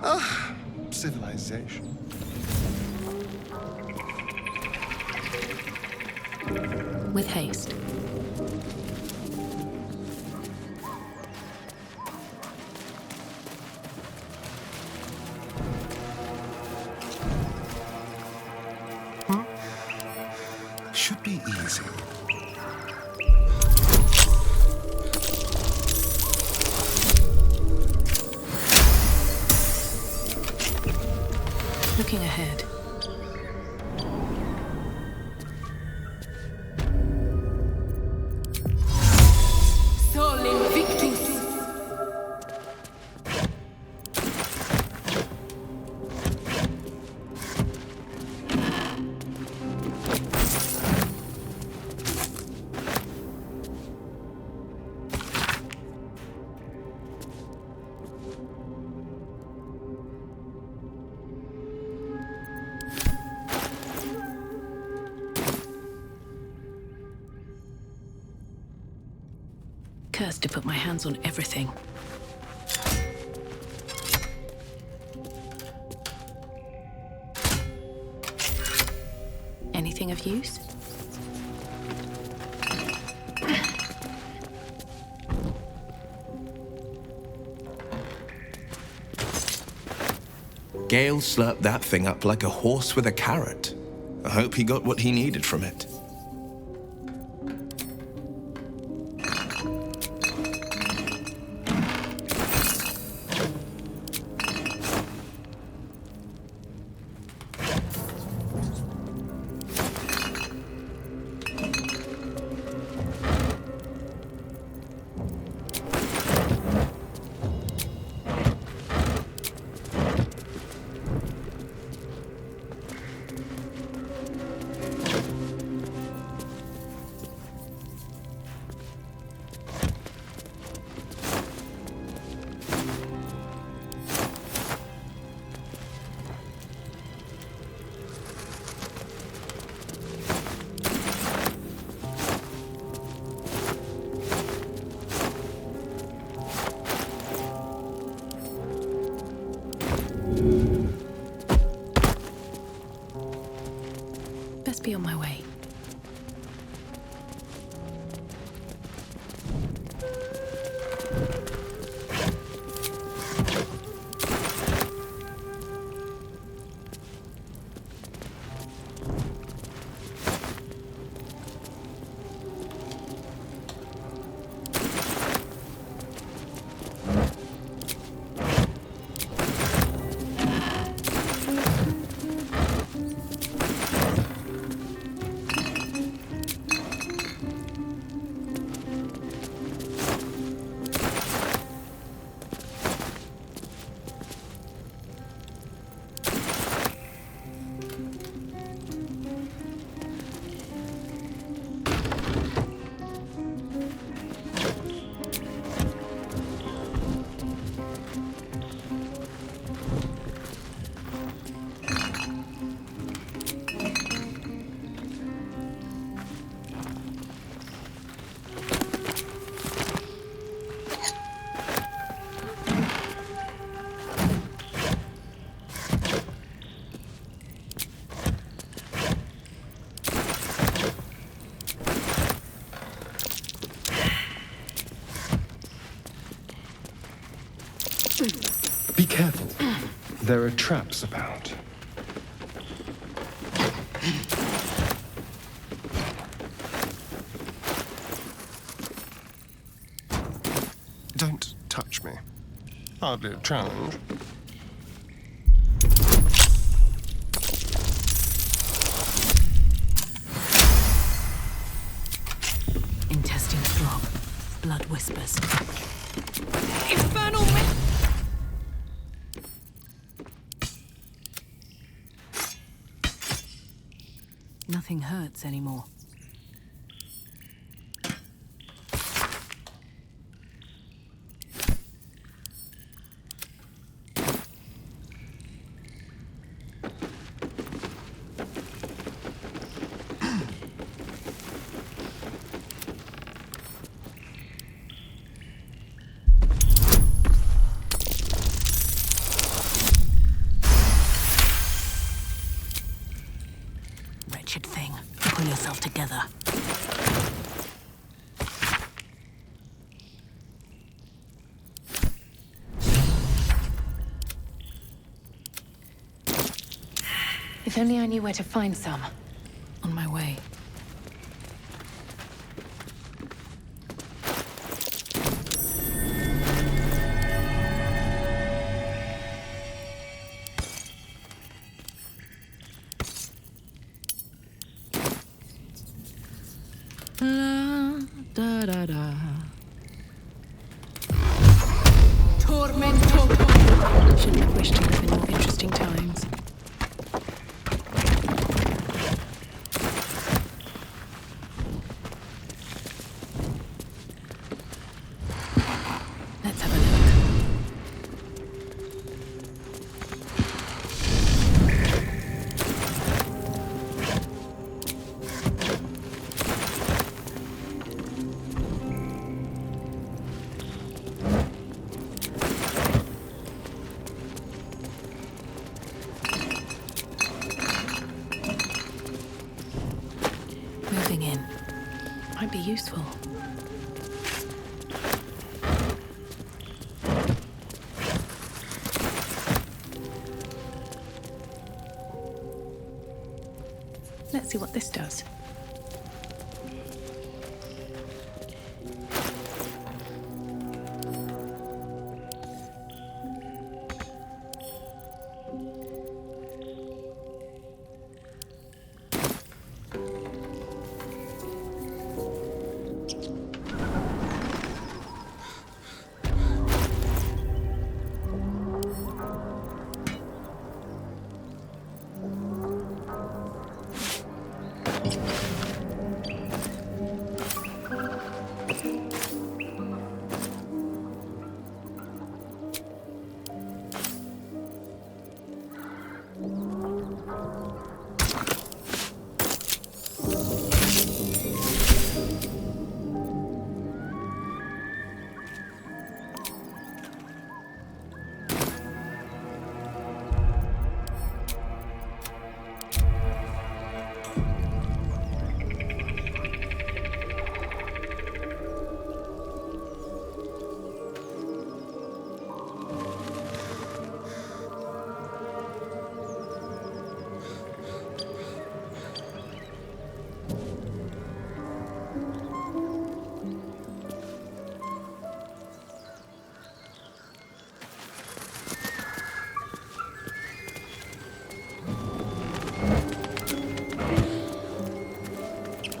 Ah, civilization. With haste. Should be easy. Looking ahead. Sol Invictus. Cursed to put my hands on everything. Anything of use? Gale slurped that thing up like a horse with a carrot. I hope he got what he needed from it. Best be on my way. Be careful. There are traps about. Don't touch me. Hardly a challenge. Intestine throb. Blood whispers. Infernal Nothing hurts anymore. Pull yourself together. If only I knew where to find some. On my way. La, da, da, da. Tormento! Shouldn't have wished to live in more interesting times. Let's have a look. Moving in. Might be useful. Let's see what this does.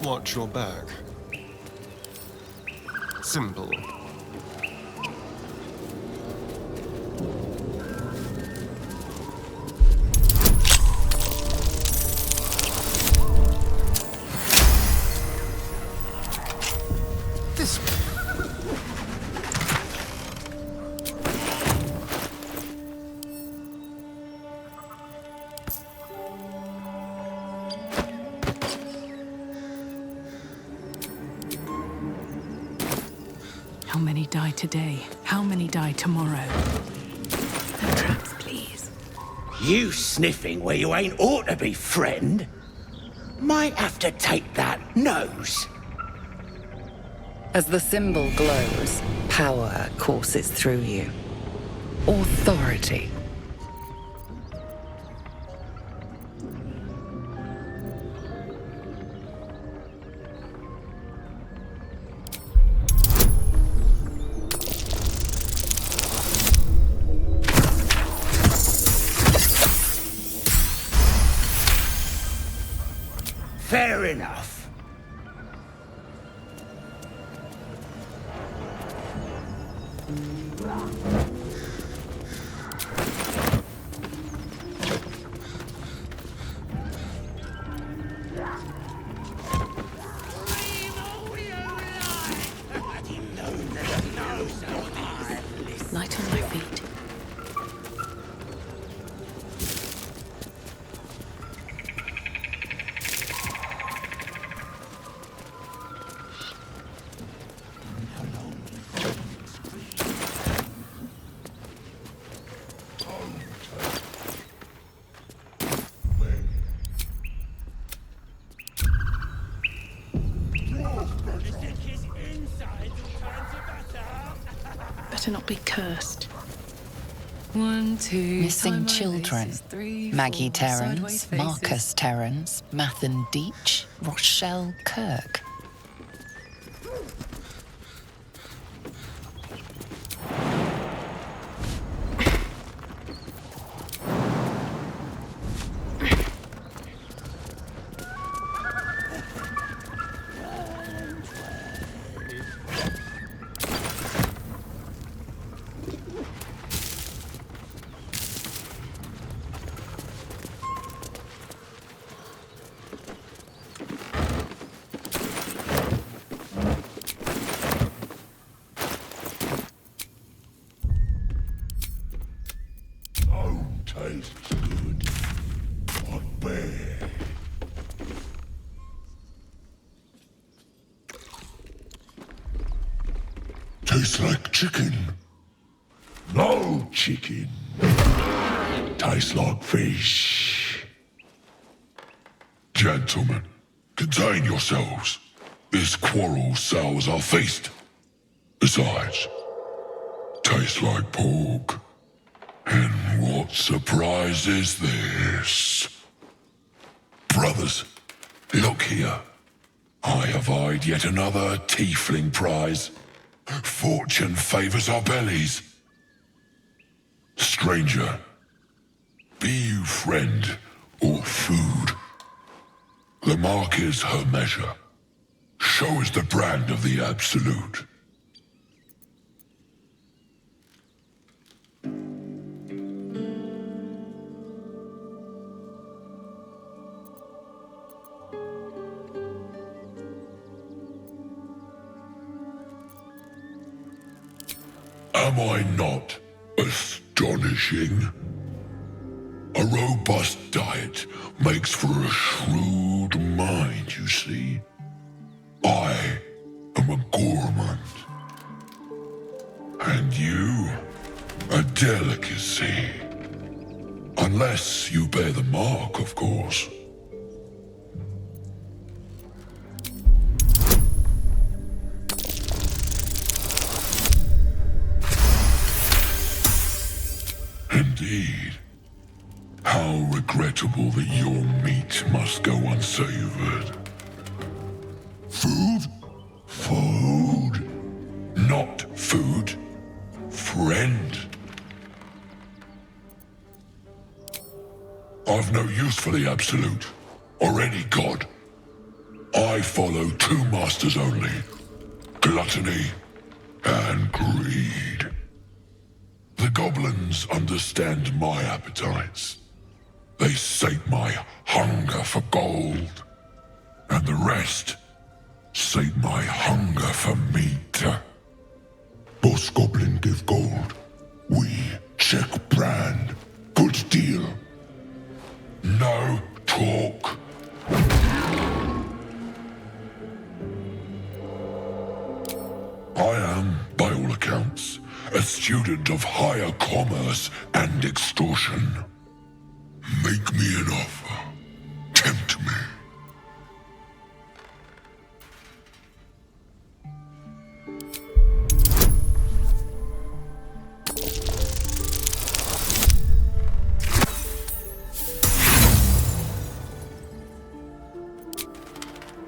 Watch your back. Simple. This way. How many die today? How many die tomorrow? No traps, please. You sniffing where you ain't ought to be, friend? Might have to take that nose. As the symbol glows, power courses through you. Authority. Fair enough. Light on my feet. better not be cursed. 1, 2. Missing children. 3, Maggie 4, Terrance, sideways faces. Marcus Terrance, Mathen Deach, Rochelle Kirk. Tastes good, not bad. Tastes like chicken. No chicken. Tastes like fish. Gentlemen, contain yourselves. This quarrel sours our feast. Besides, tastes like pork. And what surprise is this? Brothers, look here. I have eyed yet another tiefling prize. Fortune favors our bellies. Stranger, be you friend or food? The mark is her measure. Show us the brand of the absolute. Am I not astonishing? A robust diet makes for a shrewd mind, you see. I am a gourmand. And you, a delicacy. Unless you bear the mark, of course. Indeed. How regrettable that your meat must go unsavored. Food? Food. Not food. Friend. I've no use for the Absolute, or any god. I follow two masters only. Gluttony and greed. The goblins understand my appetites. They sate my hunger for gold. And the rest sate my hunger for meat. Boss Goblin give gold. We check brand. Good deal. No talk. I am, by all accounts, a student of higher commerce and extortion. Make me an offer. Tempt me.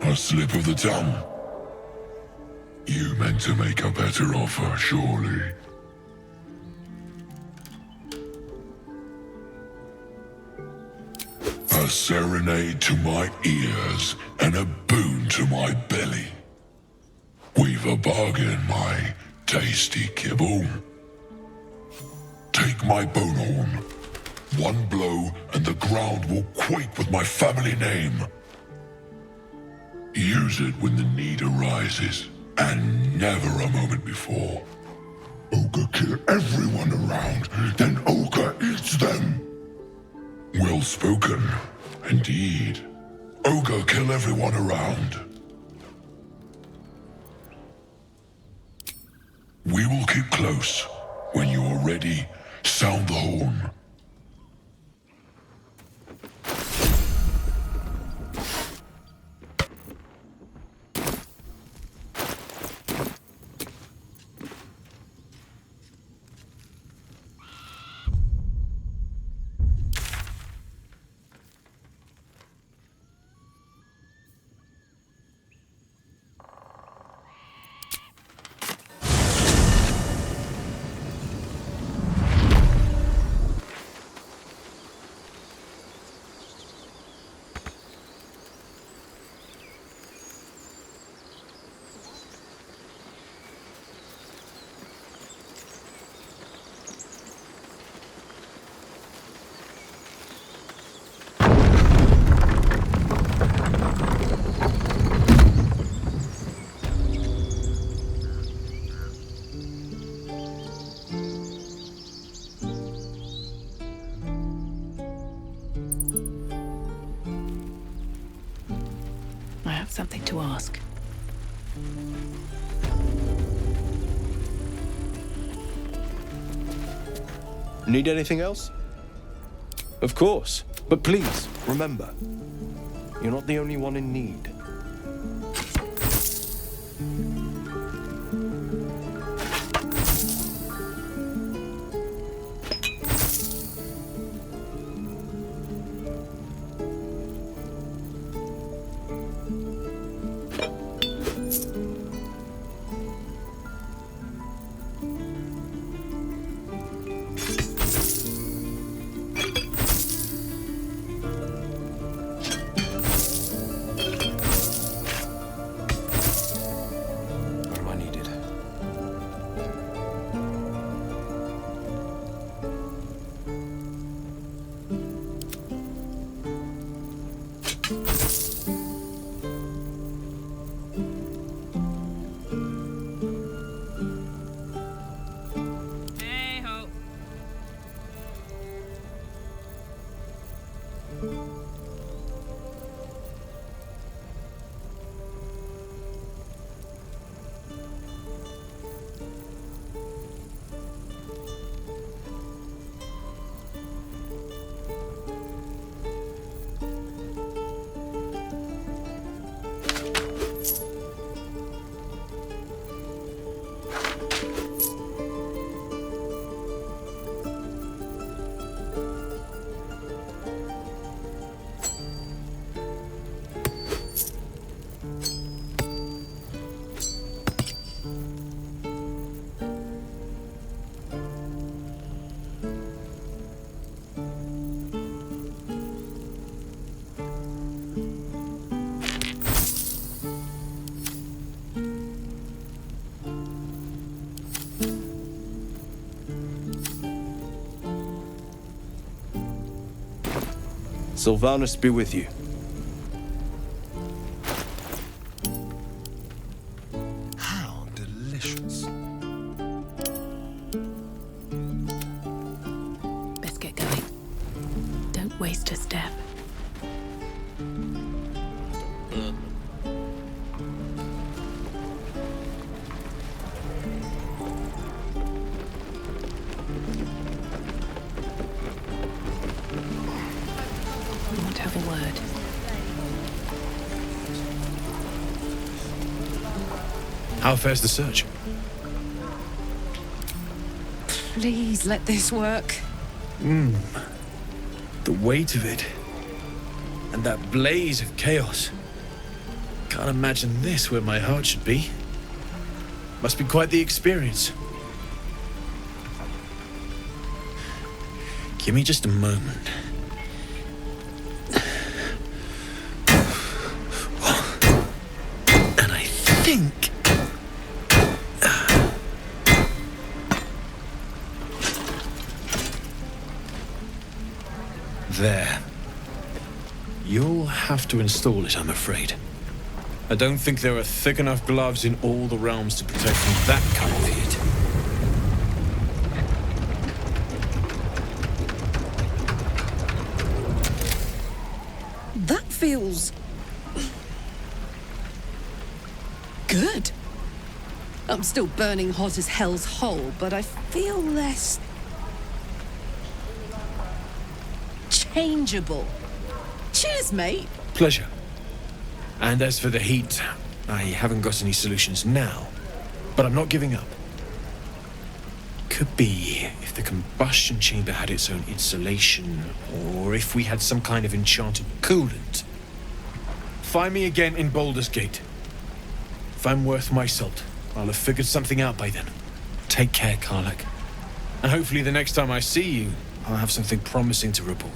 A slip of the tongue. You meant to make a better offer, surely. A serenade to my ears and a boon to my belly. We've a bargain, my tasty kibble. Take my bone horn. One blow and the ground will quake with my family name. Use it when the need arises, and never a moment before. Ogre kill everyone around, then Ogre eats them. Well spoken, indeed. Ogre kill everyone around. We will keep close. When you are ready, sound the horn. something to ask. Need anything else? Of course. But please, remember, you're not the only one in need. Sylvanus be with you. How delicious. Best get going. Don't waste a step. We want to have a word. How fares the search? Please let this work. The weight of it. And that blaze of chaos. Can't imagine this where my heart should be. Must be quite the experience. Give me just a moment. And I think... There. You'll have to install it, I'm afraid. I don't think there are thick enough gloves in all the realms to protect from that kind of heat. That feels... good. I'm still burning hot as hell's hole, but I feel less... changeable. Cheers, mate. Pleasure. And as for the heat, I haven't got any solutions now, but I'm not giving up. Could be if the combustion chamber had its own insulation, or if we had some kind of enchanted coolant. Find me again in Baldur's Gate. If I'm worth my salt, I'll have figured something out by then. Take care, Karlach. And hopefully the next time I see you, I'll have something promising to report.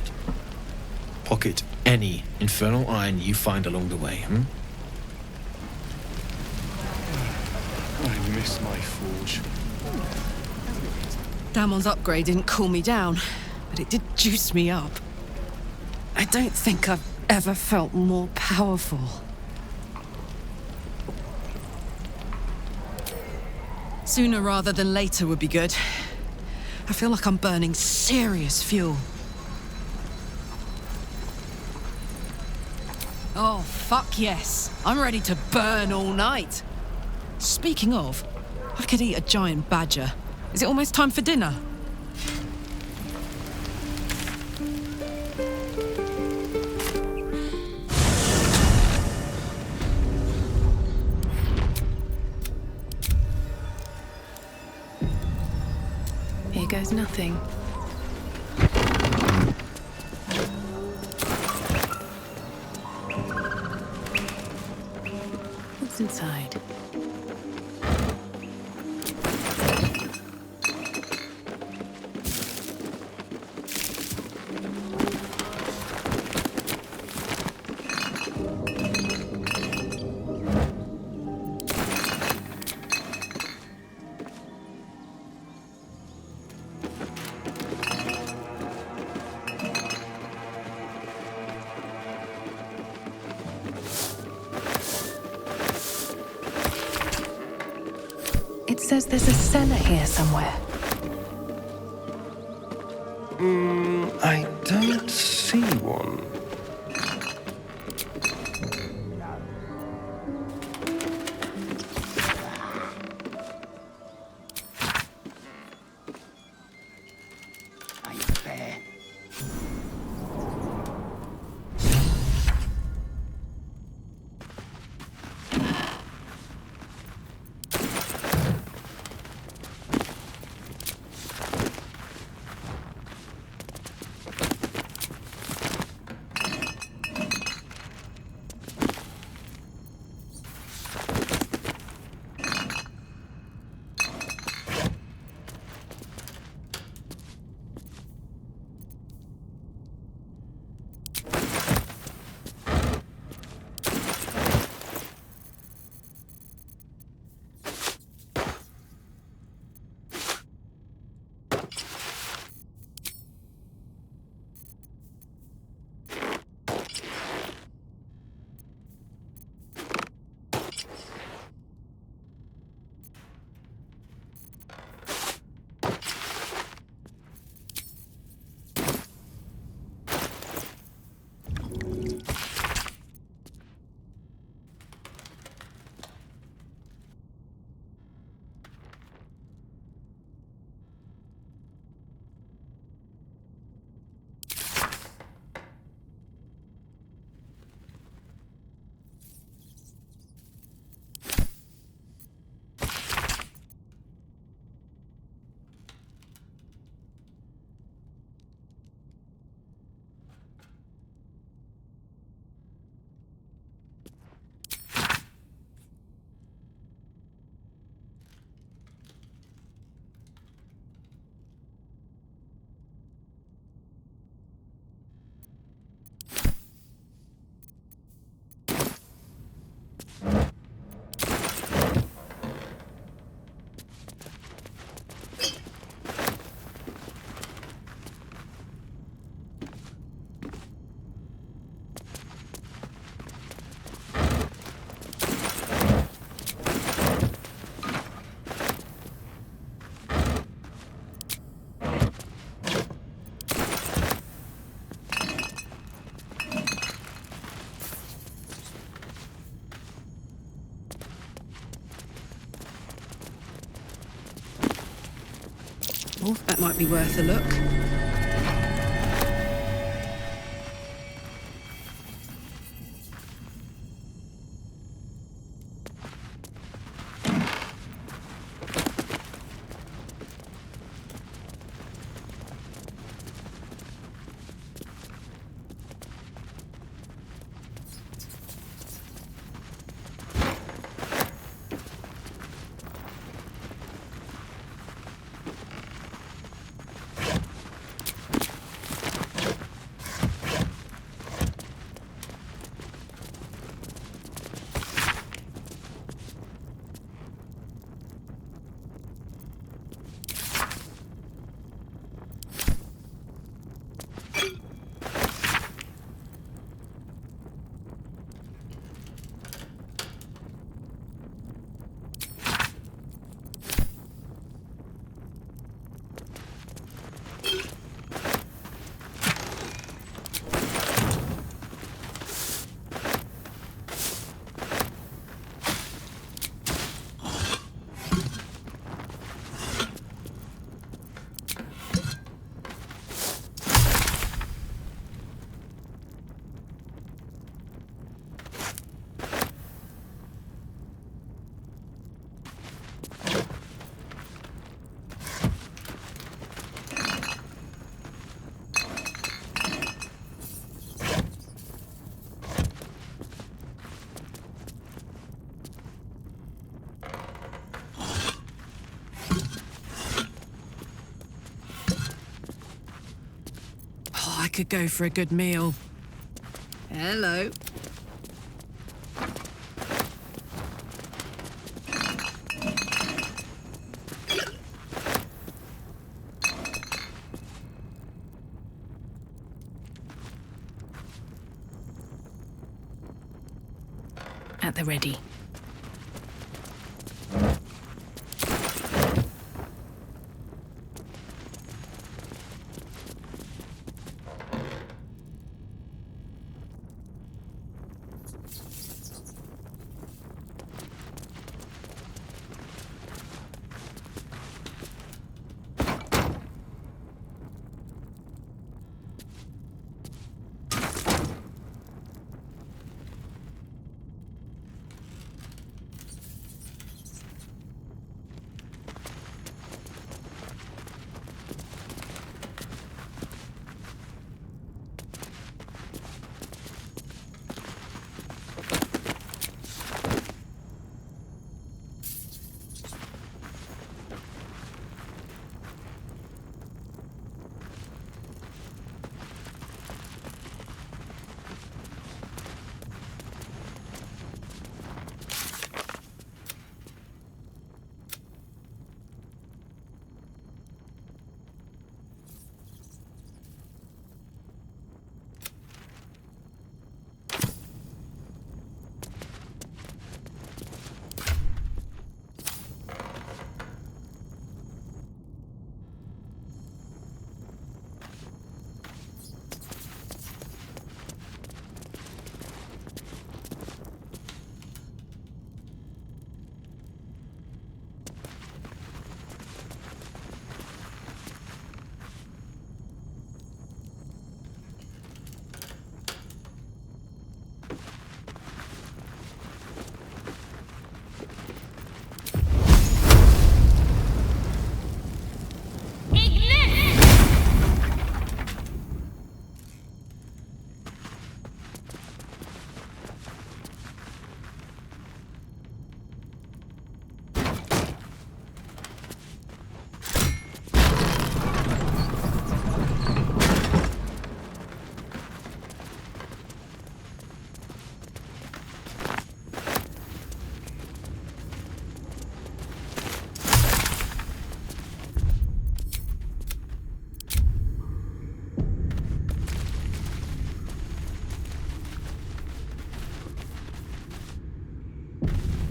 Pocket any infernal iron you find along the way, I miss my forge. Damon's upgrade didn't cool me down, but it did juice me up. I don't think I've ever felt more powerful. Sooner rather than later would be good. I feel like I'm burning serious fuel. Oh, fuck yes. I'm ready to burn all night. Speaking of, I could eat a giant badger. Is it almost time for dinner? Here goes nothing. What's inside? It says there's a cellar here somewhere. I don't see one. Ain't fair. Oh, that might be worth a look. I could go for a good meal. Hello. At the ready.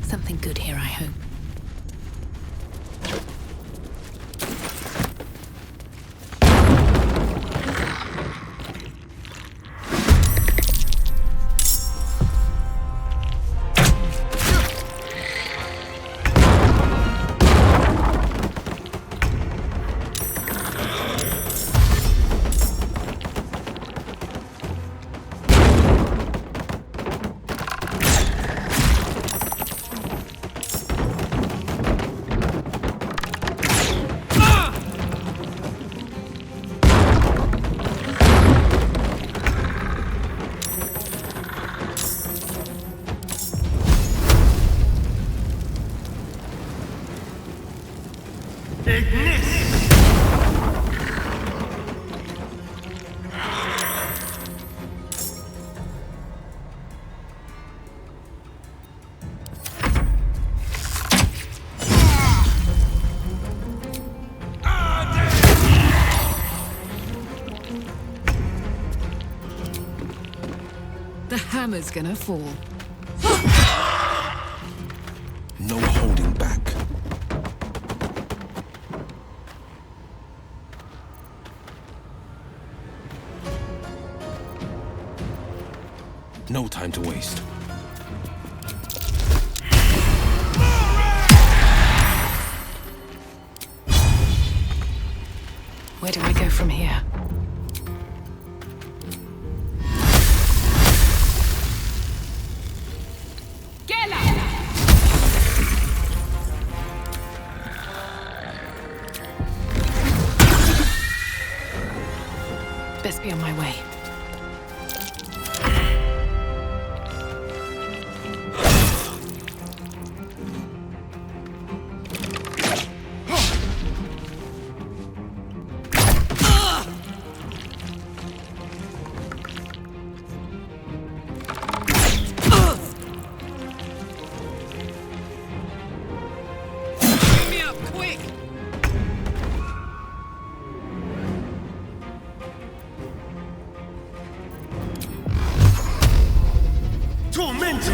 Something good here, I hope. The hammer's gonna fall. No holding back. No time to waste. Where do I go from here? Best be on my way. Tormented!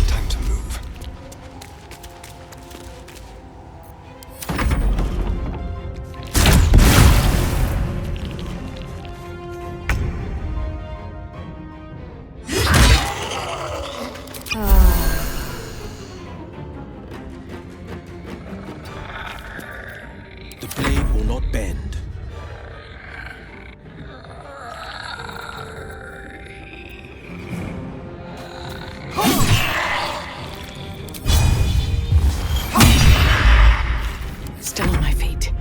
Time to move. The blade will not bend. Still on my feet.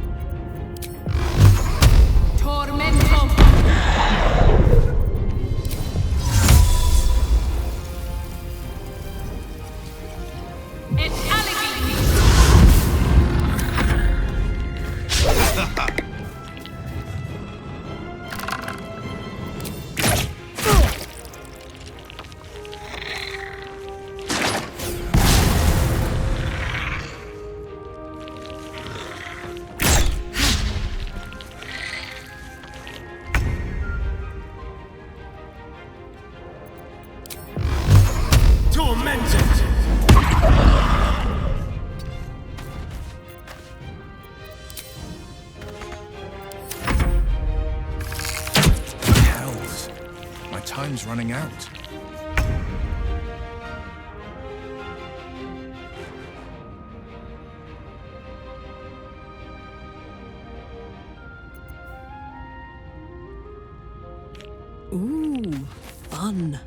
Hells. My time's running out. Ooh, fun.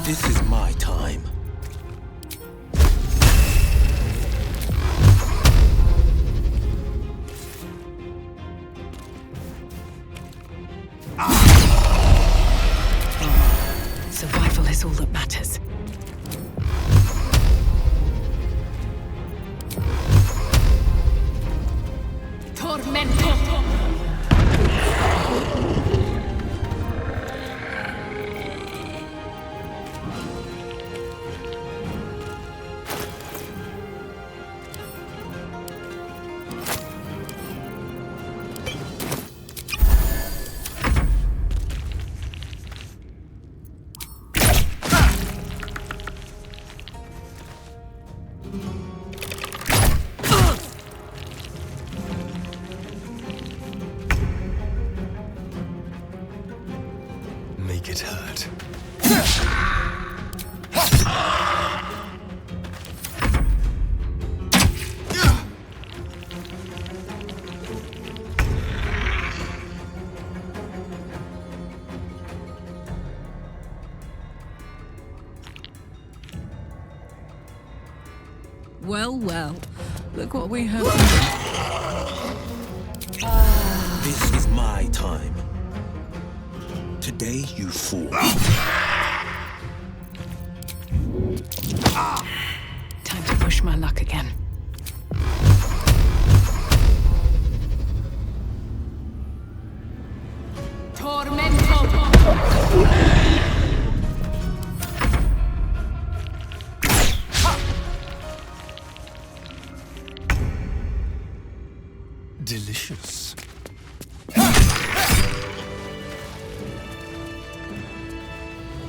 This is my time. Survival is all that matters. Make it hurt. Well, well. Look what we have. This is my time. Today you fall. Time to push my luck again. Delicious.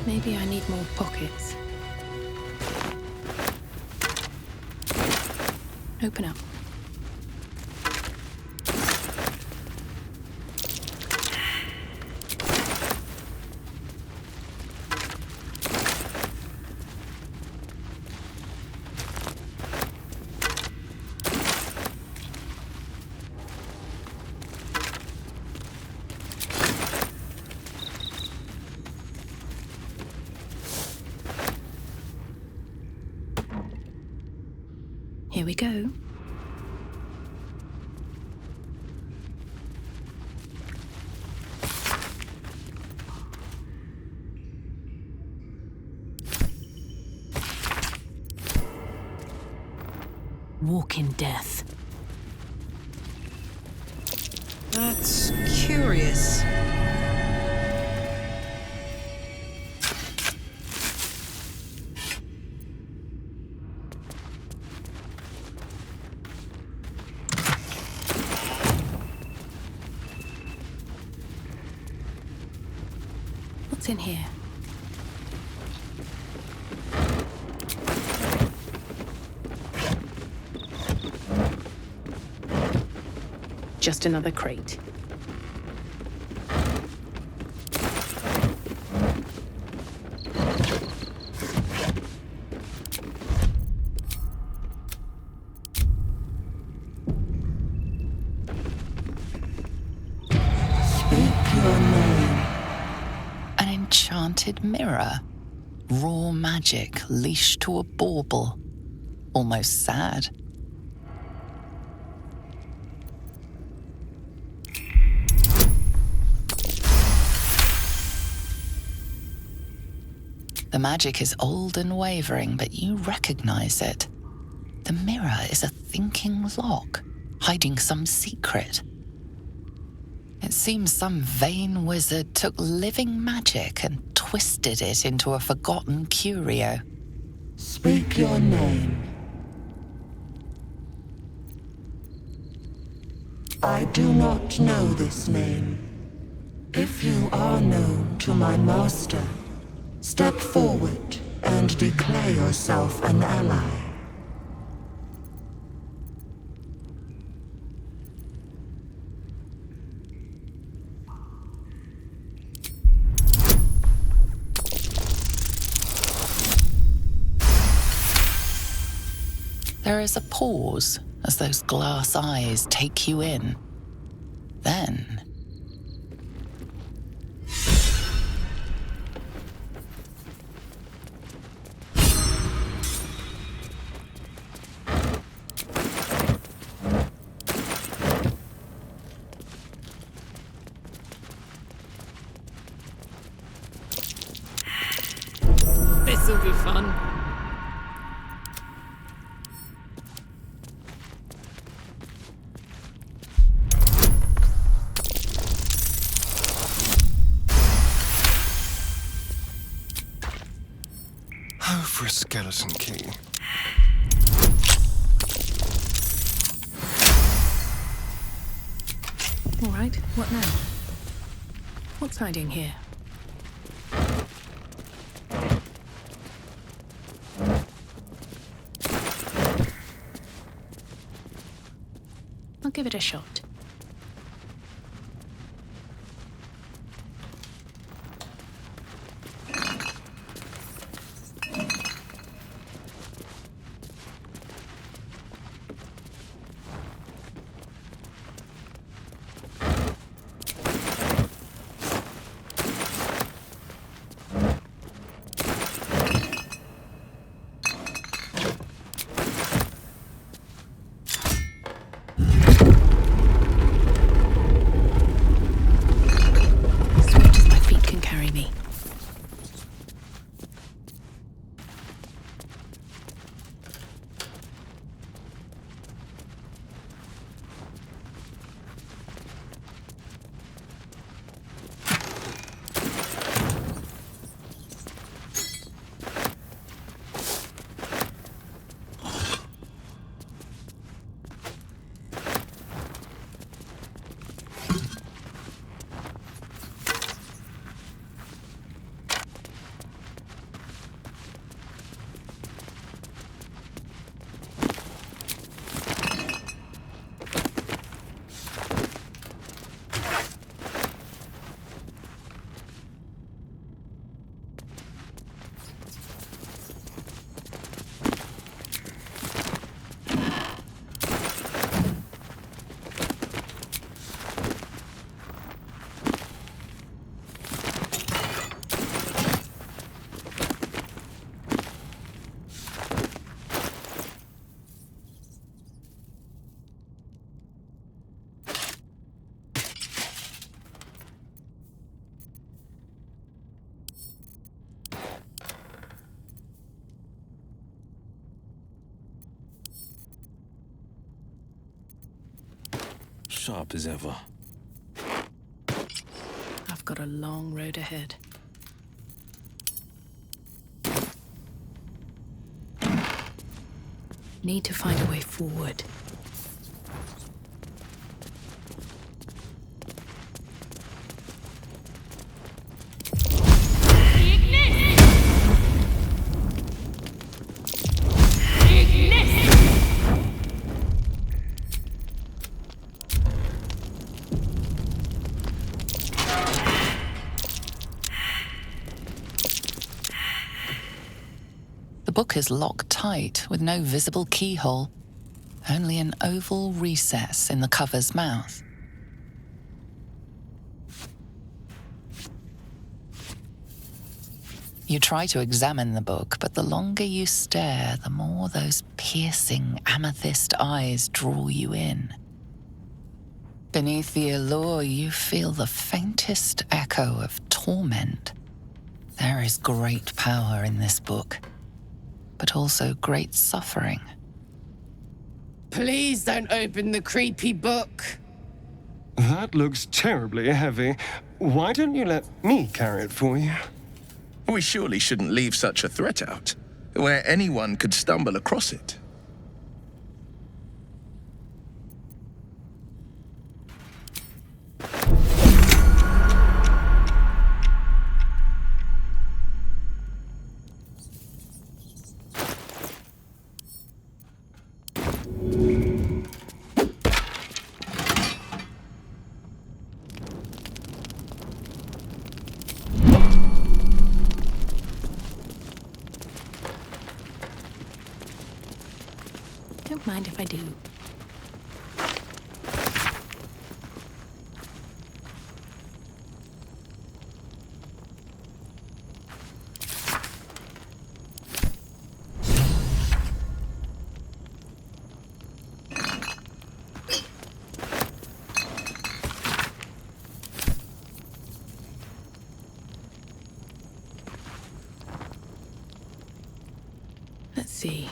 Maybe I need more pockets. Open up. Here we go. Walk in death. That's curious. What's in here? Just another crate. An enchanted mirror. Raw magic leashed to a bauble. Almost sad. The magic is old and wavering, but you recognize it. The mirror is a thinking lock, hiding some secret. It seems some vain wizard took living magic and twisted it into a forgotten curio. Speak your name. I do not know this name. If you are known to my master, step forward and declare yourself an ally. There is a pause as those glass eyes take you in. Then... This'll be fun. Oh, for a skeleton key. All right, what now? What's hiding here? I'll give it a shot. Sharp as ever. I've got a long road ahead. Need to find a way forward. The book is locked tight with no visible keyhole, only an oval recess in the cover's mouth. You try to examine the book, but the longer you stare, the more those piercing amethyst eyes draw you in. Beneath the allure, you feel the faintest echo of torment. There is great power in this book, but also great suffering. Please don't open the creepy book. That looks terribly heavy. Why don't you let me carry it for you? We surely shouldn't leave such a threat out, where anyone could stumble across it. Don't mind if I do. Let's see.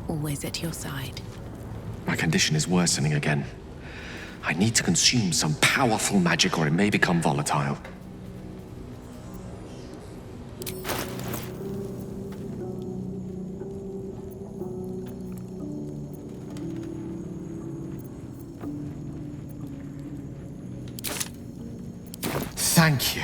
Always at your side. My condition is worsening again. I need to consume some powerful magic or it may become volatile. Thank you.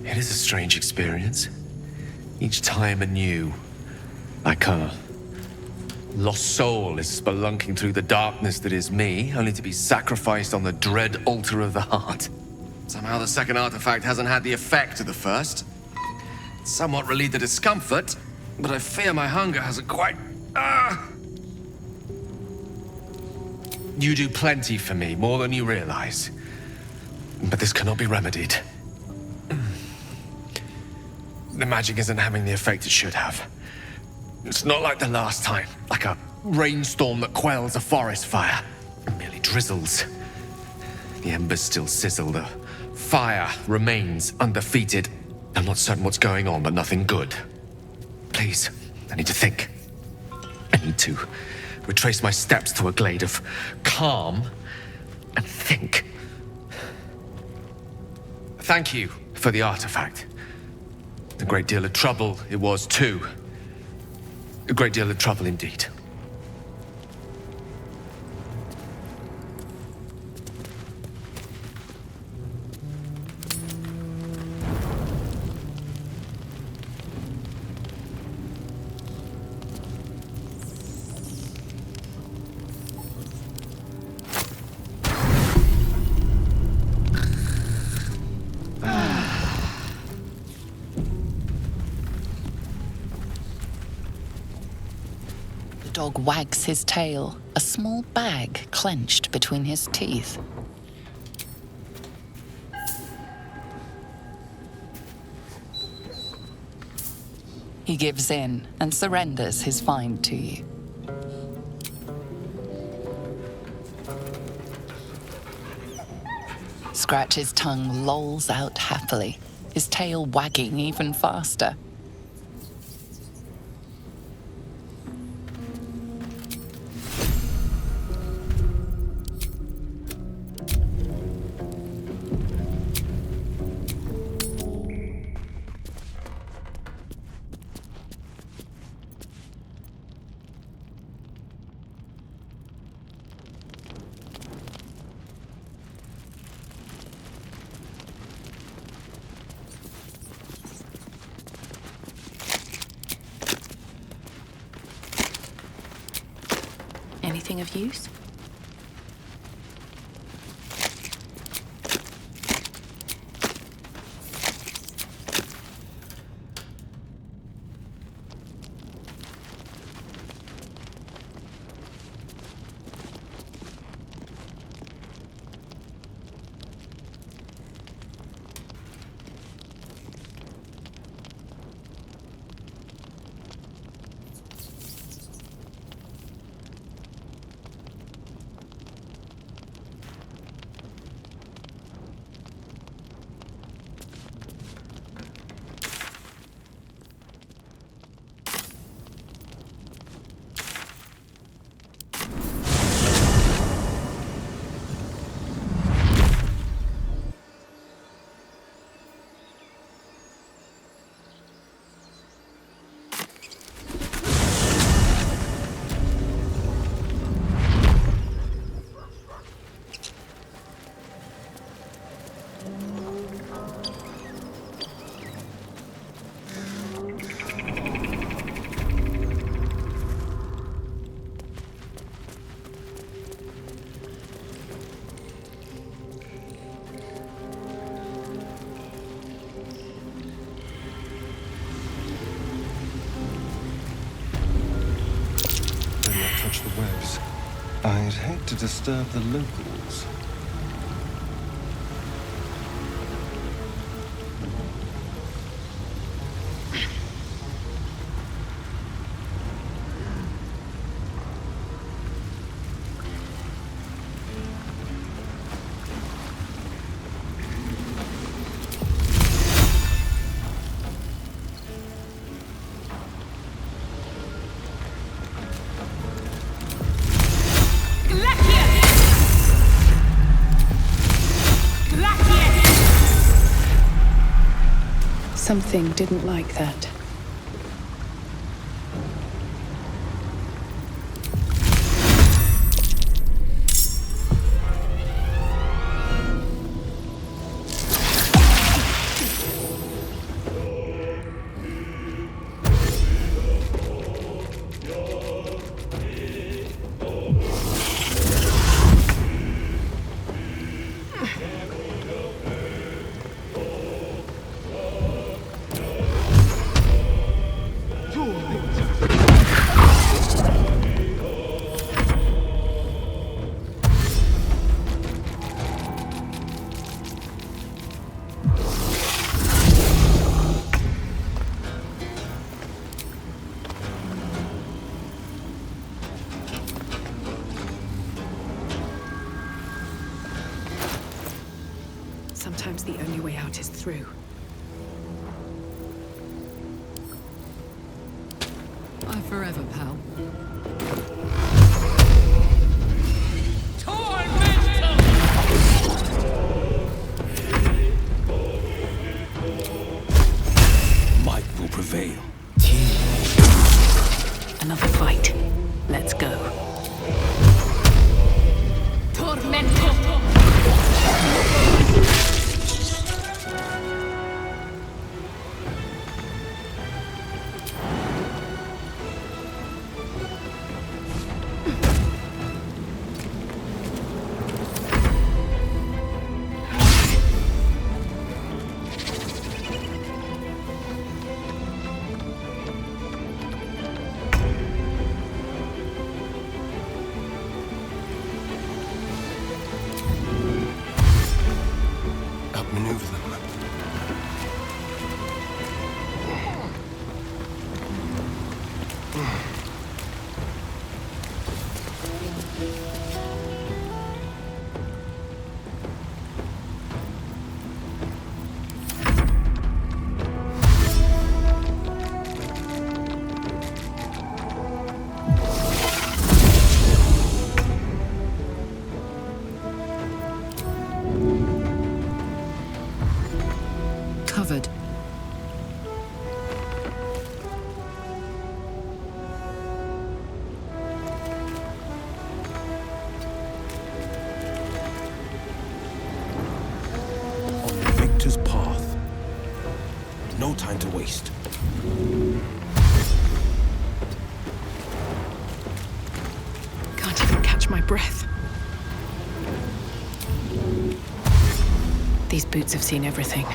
It is a strange experience. Each time anew. Like a lost soul is spelunking through the darkness that is me, only to be sacrificed on the dread altar of the heart. Somehow the second artifact hasn't had the effect of the first. It's somewhat relieved the discomfort, but I fear my hunger hasn't quite... You do plenty for me, more than you realize. But this cannot be remedied. The magic isn't having the effect it should have. It's not like the last time, like a rainstorm that quells a forest fire. It merely drizzles. The embers still sizzle, the fire remains undefeated. I'm not certain what's going on, but nothing good. Please, I need to think. I need to retrace my steps to a glade of calm and think. Thank you for the artifact. A great deal of trouble it was too. A great deal of trouble indeed. The dog wags his tail, a small bag clenched between his teeth. He gives in and surrenders his find to you. Scratch's tongue lolls out happily, his tail wagging even faster. Anything of use? Touch the webs. I'd hate to disturb the locals. Something didn't like that. Sometimes the only way out is through. Bye forever, pal. Might will prevail. Another fight. Let's go. Outmaneuver them. Covered. On the victor's path. No time to waste. Can't even catch my breath. These boots have seen everything.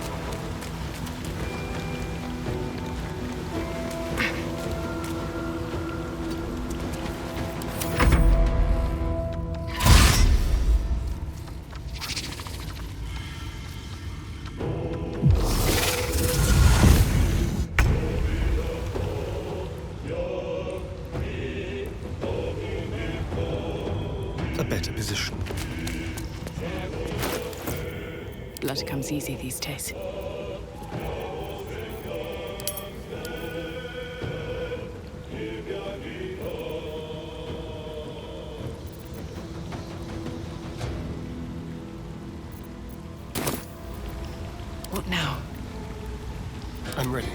A better position. Blood comes easy these days. What now? I'm ready.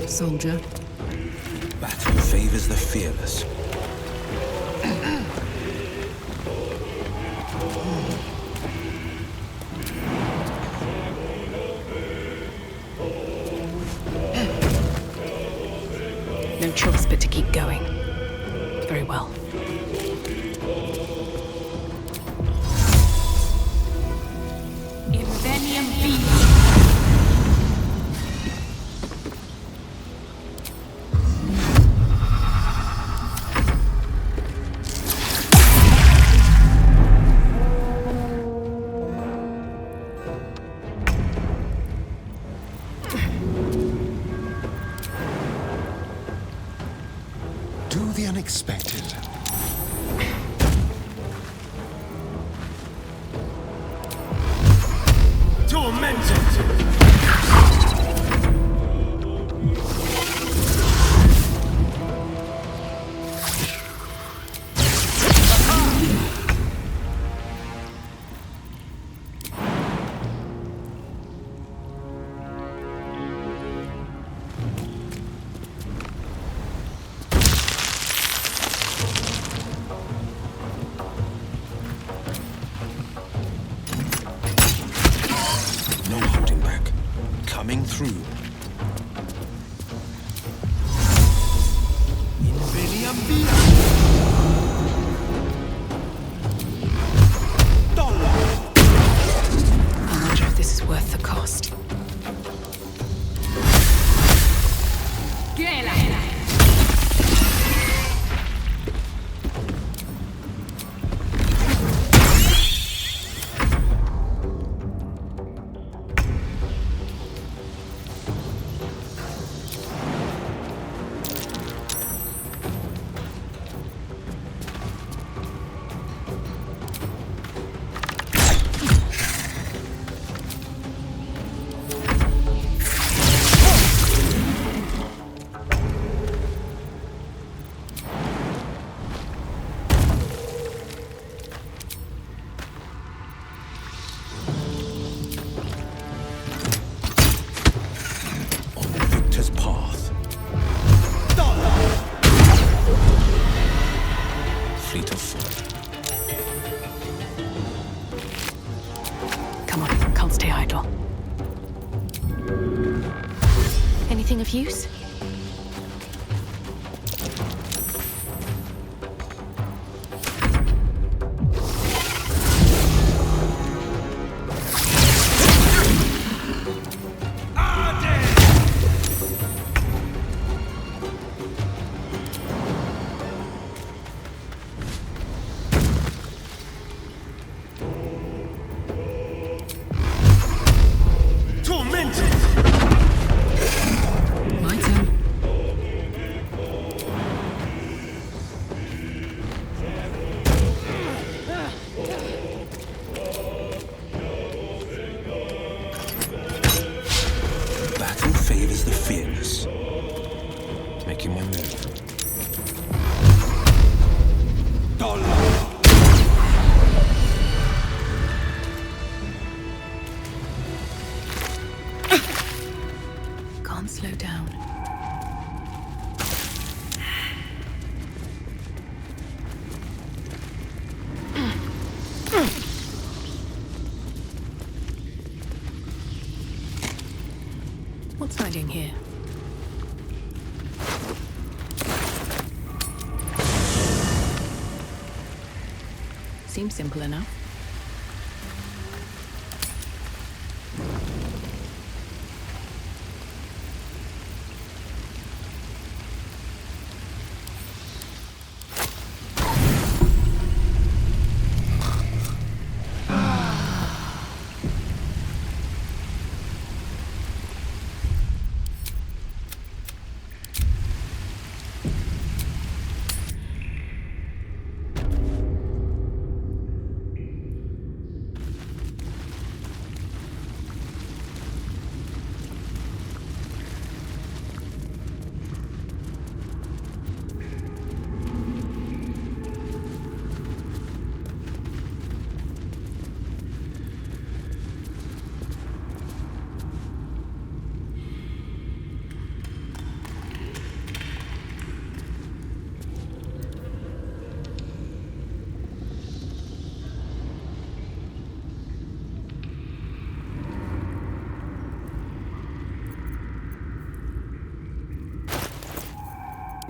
Soldier. Battle favors the fearless. No choice but to keep going. Very well. Inveniam viva! Do the unexpected. Tormented! No Making my move. Can't slow down. What's hiding here? Seems simple enough.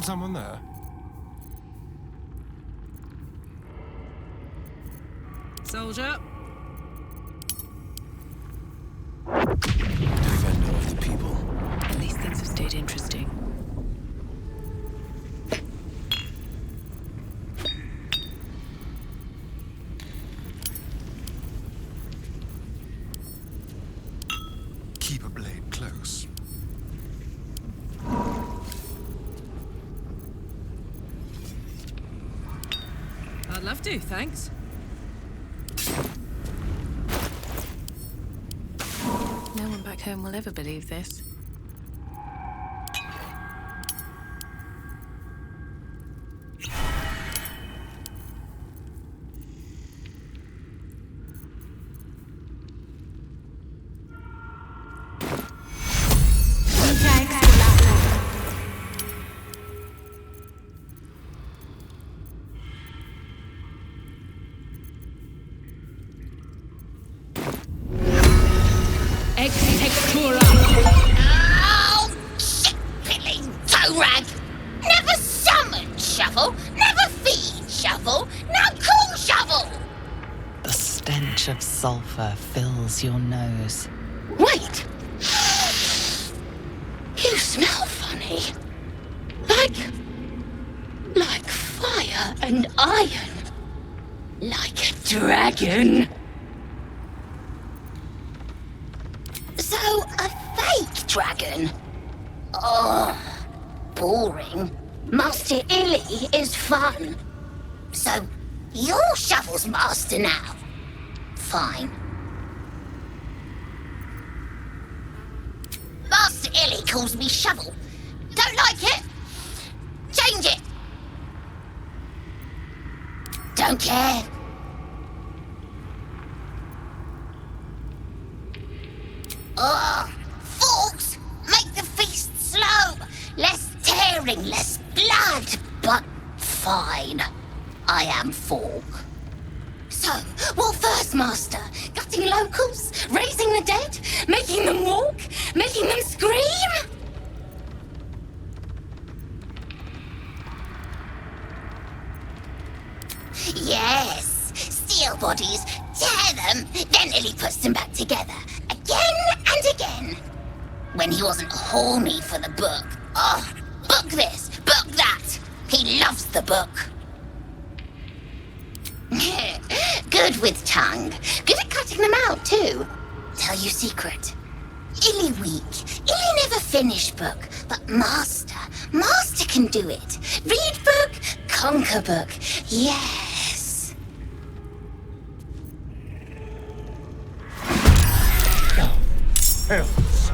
Someone there? Soldier. Defender of the people. At least things have stayed interesting. Keep a blade close. I'd love to, thanks. No one back home will ever believe this. Oh, shit-pilling toe rag! Never summon shovel, never feed shovel, now cool shovel! The stench of sulfur fills your nose. Wait! You smell funny. Like fire and iron. Like a dragon. So, a fake dragon? Oh, boring. Master Illy is fun. So, you're Shovel's master now. Fine. Master Illy calls me Shovel. Don't like it? Change it. Don't care. Ugh! Forks! Make the feast slow! Less tearing, less blood! But fine. I am Fork. So, what first, Master? Gutting locals? Raising the dead? Making them walk? Making them scream? Yes! Steel bodies, tear them, then Illy puts them back together. Again and again. When he wasn't horny for the book. Oh, book this, book that. He loves the book. Good with tongue. Good at cutting them out, too. Tell you secret. Illy weak. Illy never finished book. But Master can do it. Read book, conquer book. Yes. Hells.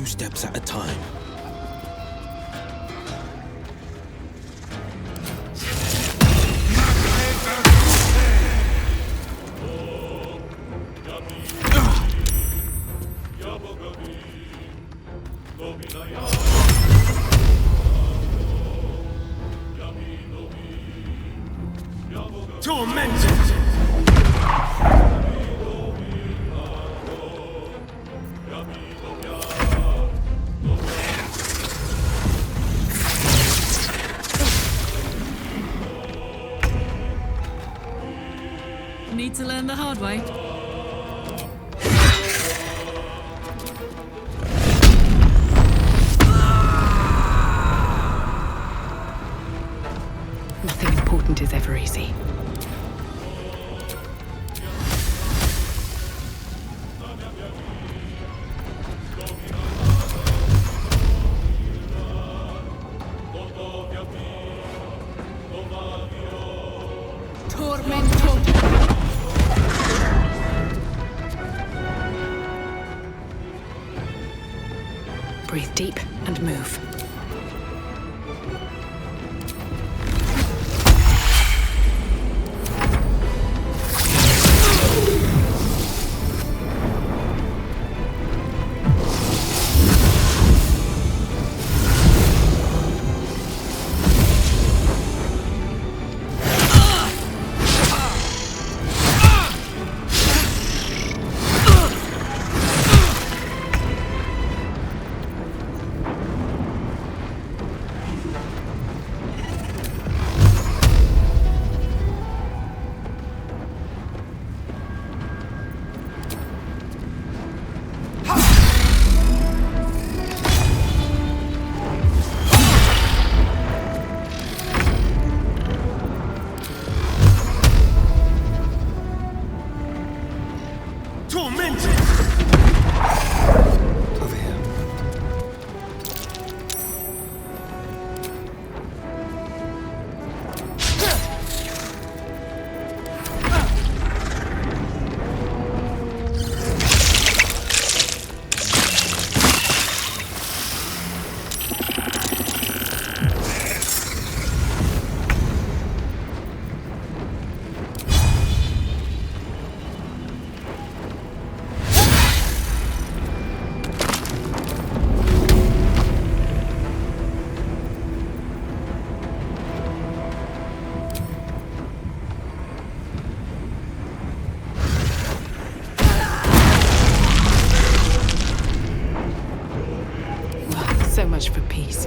2 steps at a time. Need to learn the hard way. Nothing important is ever easy. Breathe deep and move. So much for peace.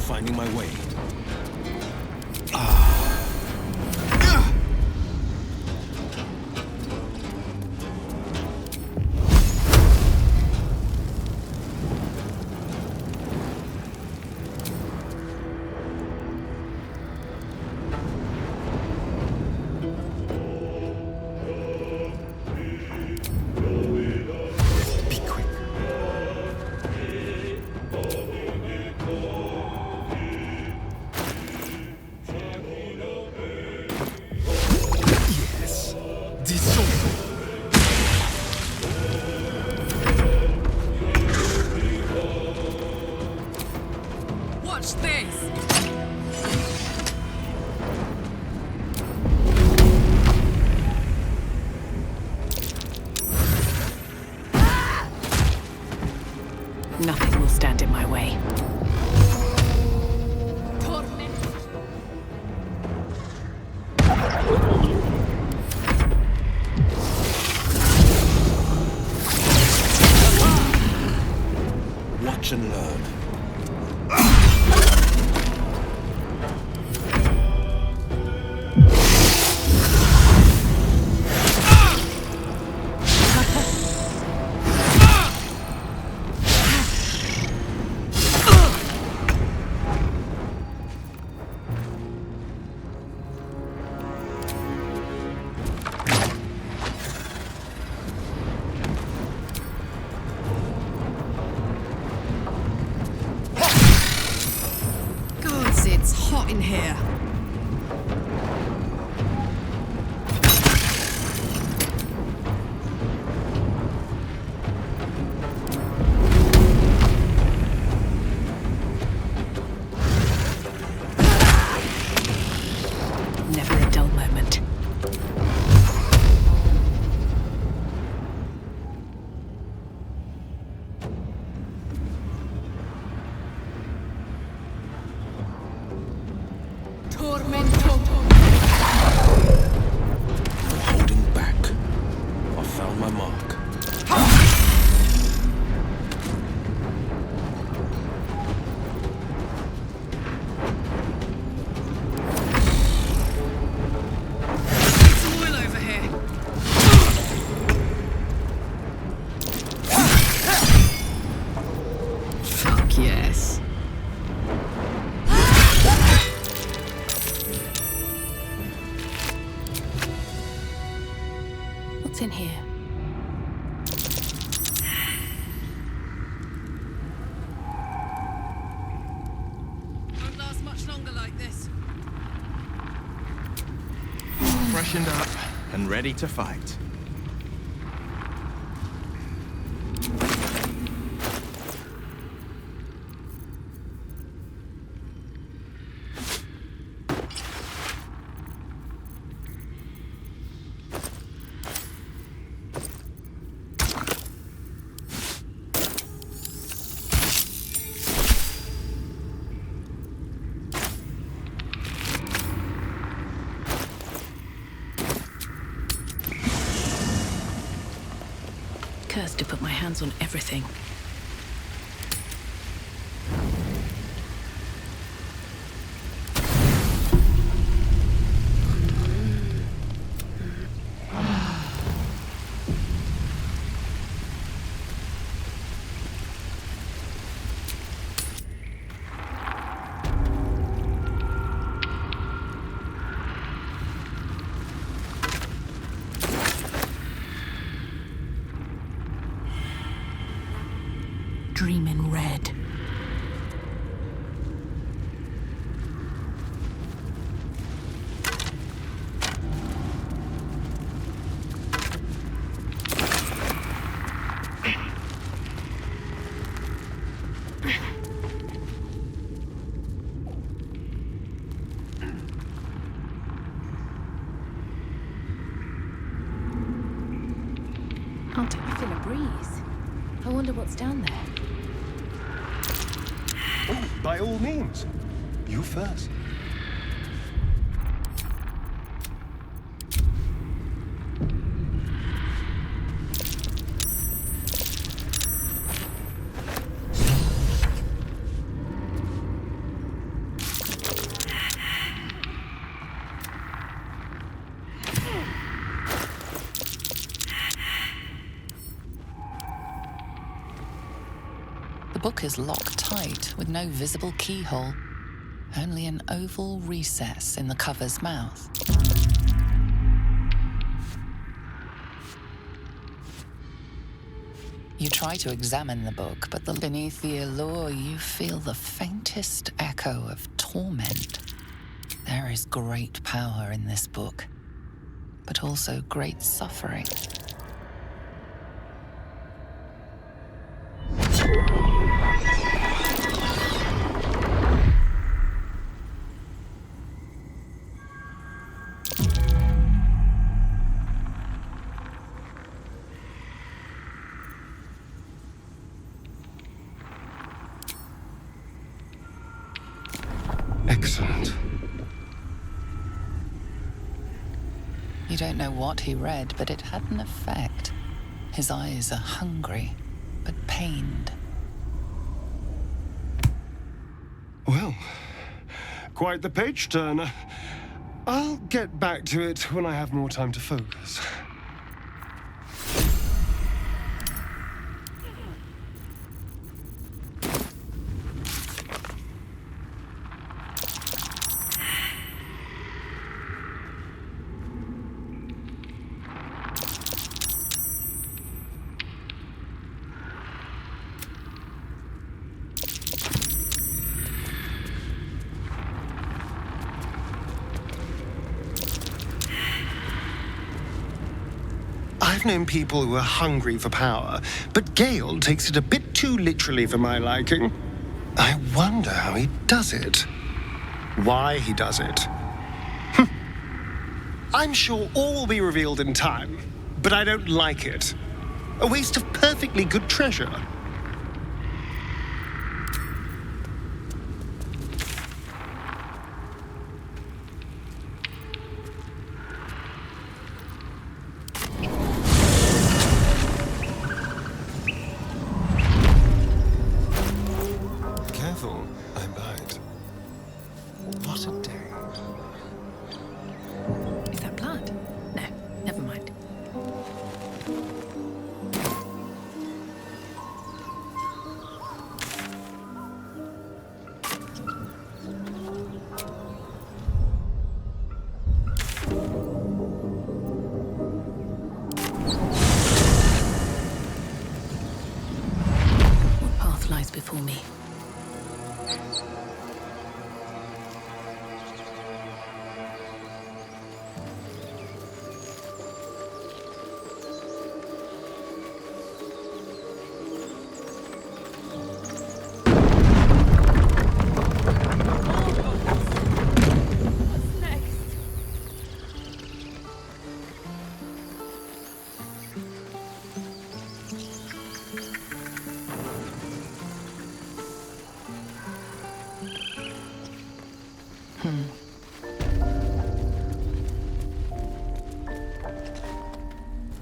Finding my way. Watch this! Nothing will stand in my way. Watch and learn. moment. Holding back. I found my mark. Oil over here. Fuck yes. What's in here? Won't last much longer like this. Freshened up and ready to fight. Cursed to put my hands on everything. Dream in red. Can't I feel a breeze? I wonder what's down there. Oh, by all means. You first. The book is locked tight with no visible keyhole, only an oval recess in the cover's mouth. You try to examine the book, but beneath the allure you feel the faintest echo of torment. There is great power in this book, but also great suffering. Excellent. You don't know what he read, but it had an effect. His eyes are hungry, but pained. Well, quite the page turner. I'll get back to it when I have more time to focus. I've known people who are hungry for power, but Gale takes it a bit too literally for my liking. I wonder how he does it. Why he does it. I'm sure all will be revealed in time, but I don't like it. A waste of perfectly good treasure. Careful, I bite. What a day. Is that blood? No, never mind. What path lies before me?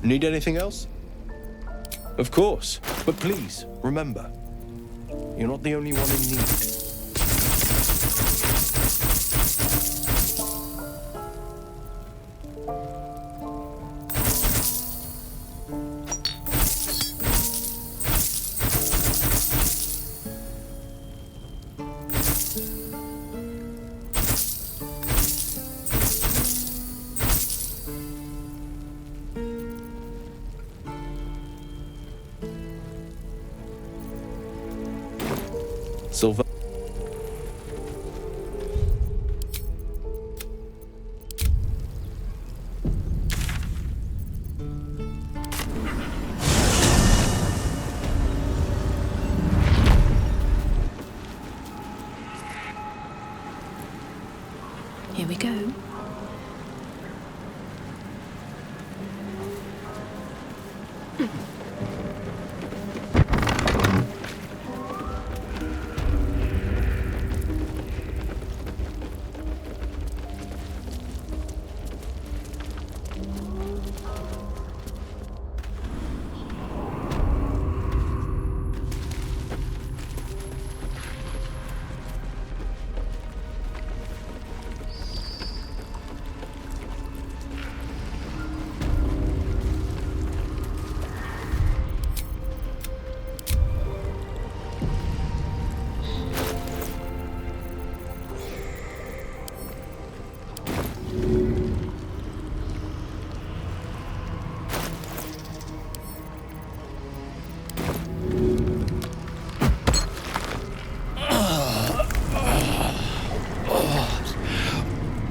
Need anything else? Of course, but please, remember, you're not the only one in need. Silver. Here we go.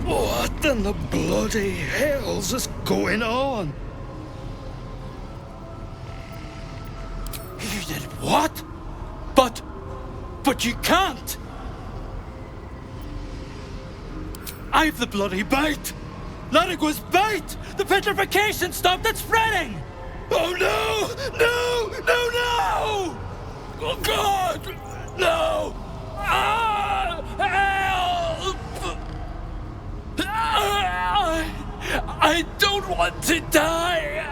What in the bloody hell's is going on? You did what? But you can't! I've the bloody bite! Larigua's bite! The petrification stopped it spreading! Oh no! No! No! No! Oh God! No! Ah! Help! I don't want to die!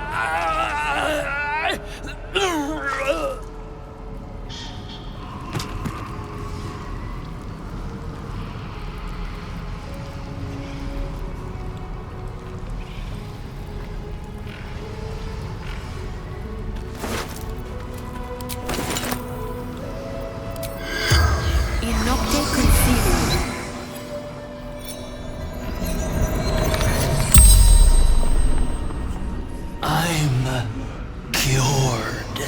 I'm cured.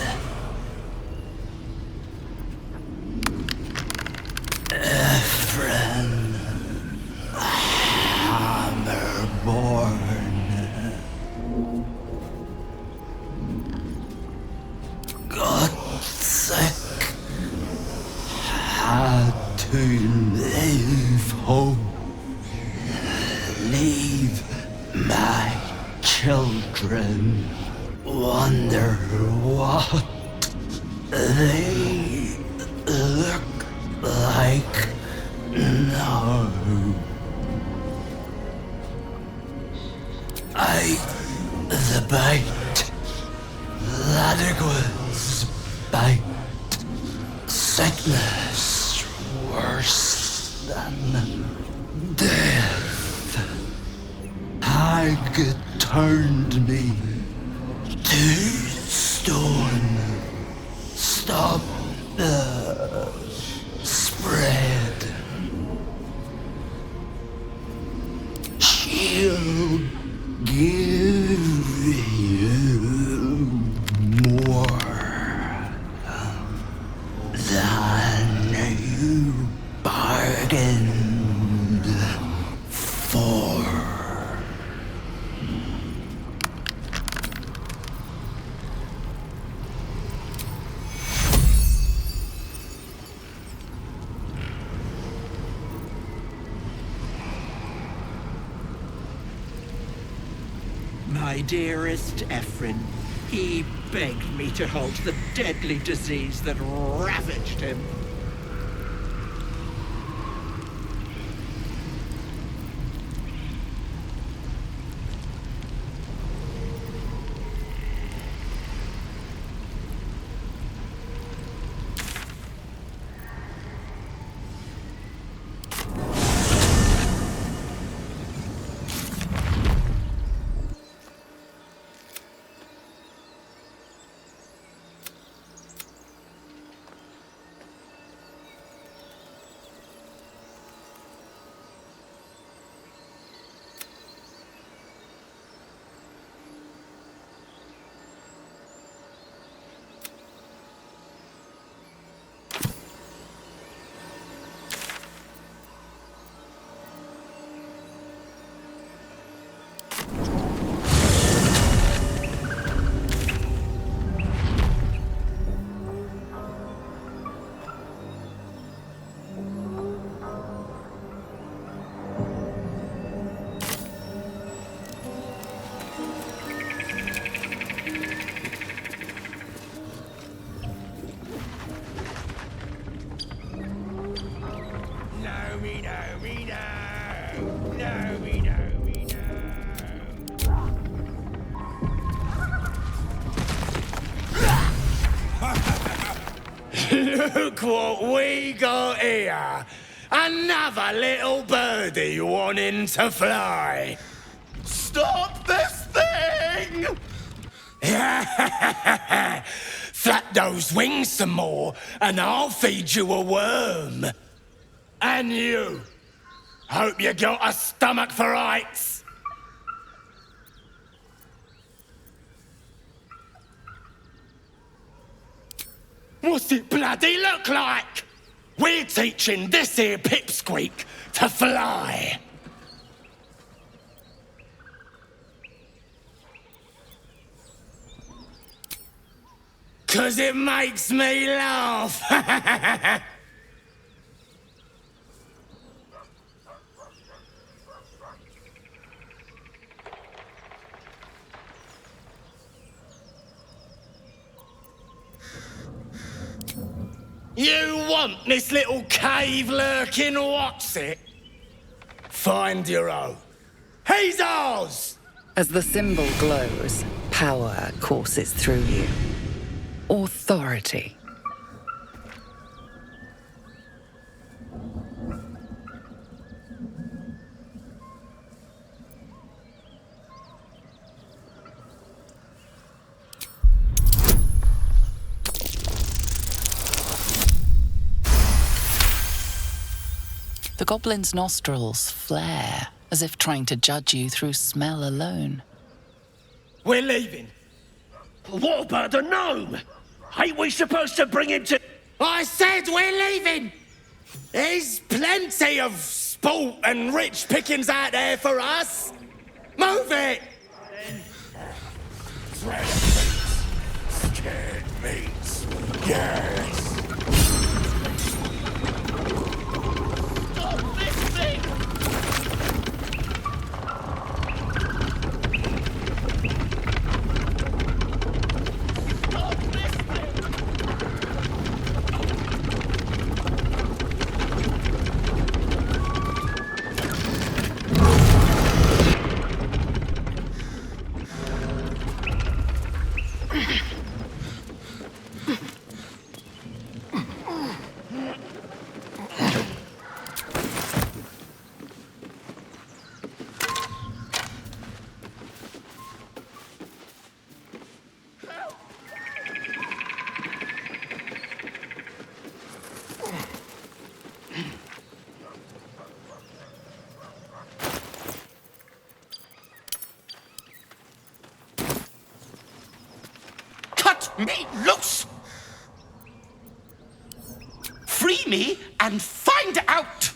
Ephraim Hammerborn. Got sick. Had to leave home. Leave My children wonder what they look like now. The bite that equals bite. Sickness worse than death. Hag turned me to stone. Stop the spread. She'll give you more than you bargained for. My dearest Ephraim, he begged me to halt the deadly disease that ravaged him. Look what we got here. Another little birdie wanting to fly. Stop this thing! Flap those wings some more, and I'll feed you a worm. And you. Hope you got a stomach for heights. What's it bloody look like? We're teaching this here pipsqueak to fly. 'Cause it makes me laugh. You want this little cave lurking what's it? Find your own. He's ours! As the symbol glows, power courses through you. Authority. The goblin's nostrils flare, as if trying to judge you through smell alone. We're leaving. What about the gnome? Ain't we supposed to bring him to... I said we're leaving! There's plenty of sport and rich pickings out there for us. Move it! Scared mates. Yes. Stop this thing! me loose! Free me and find out!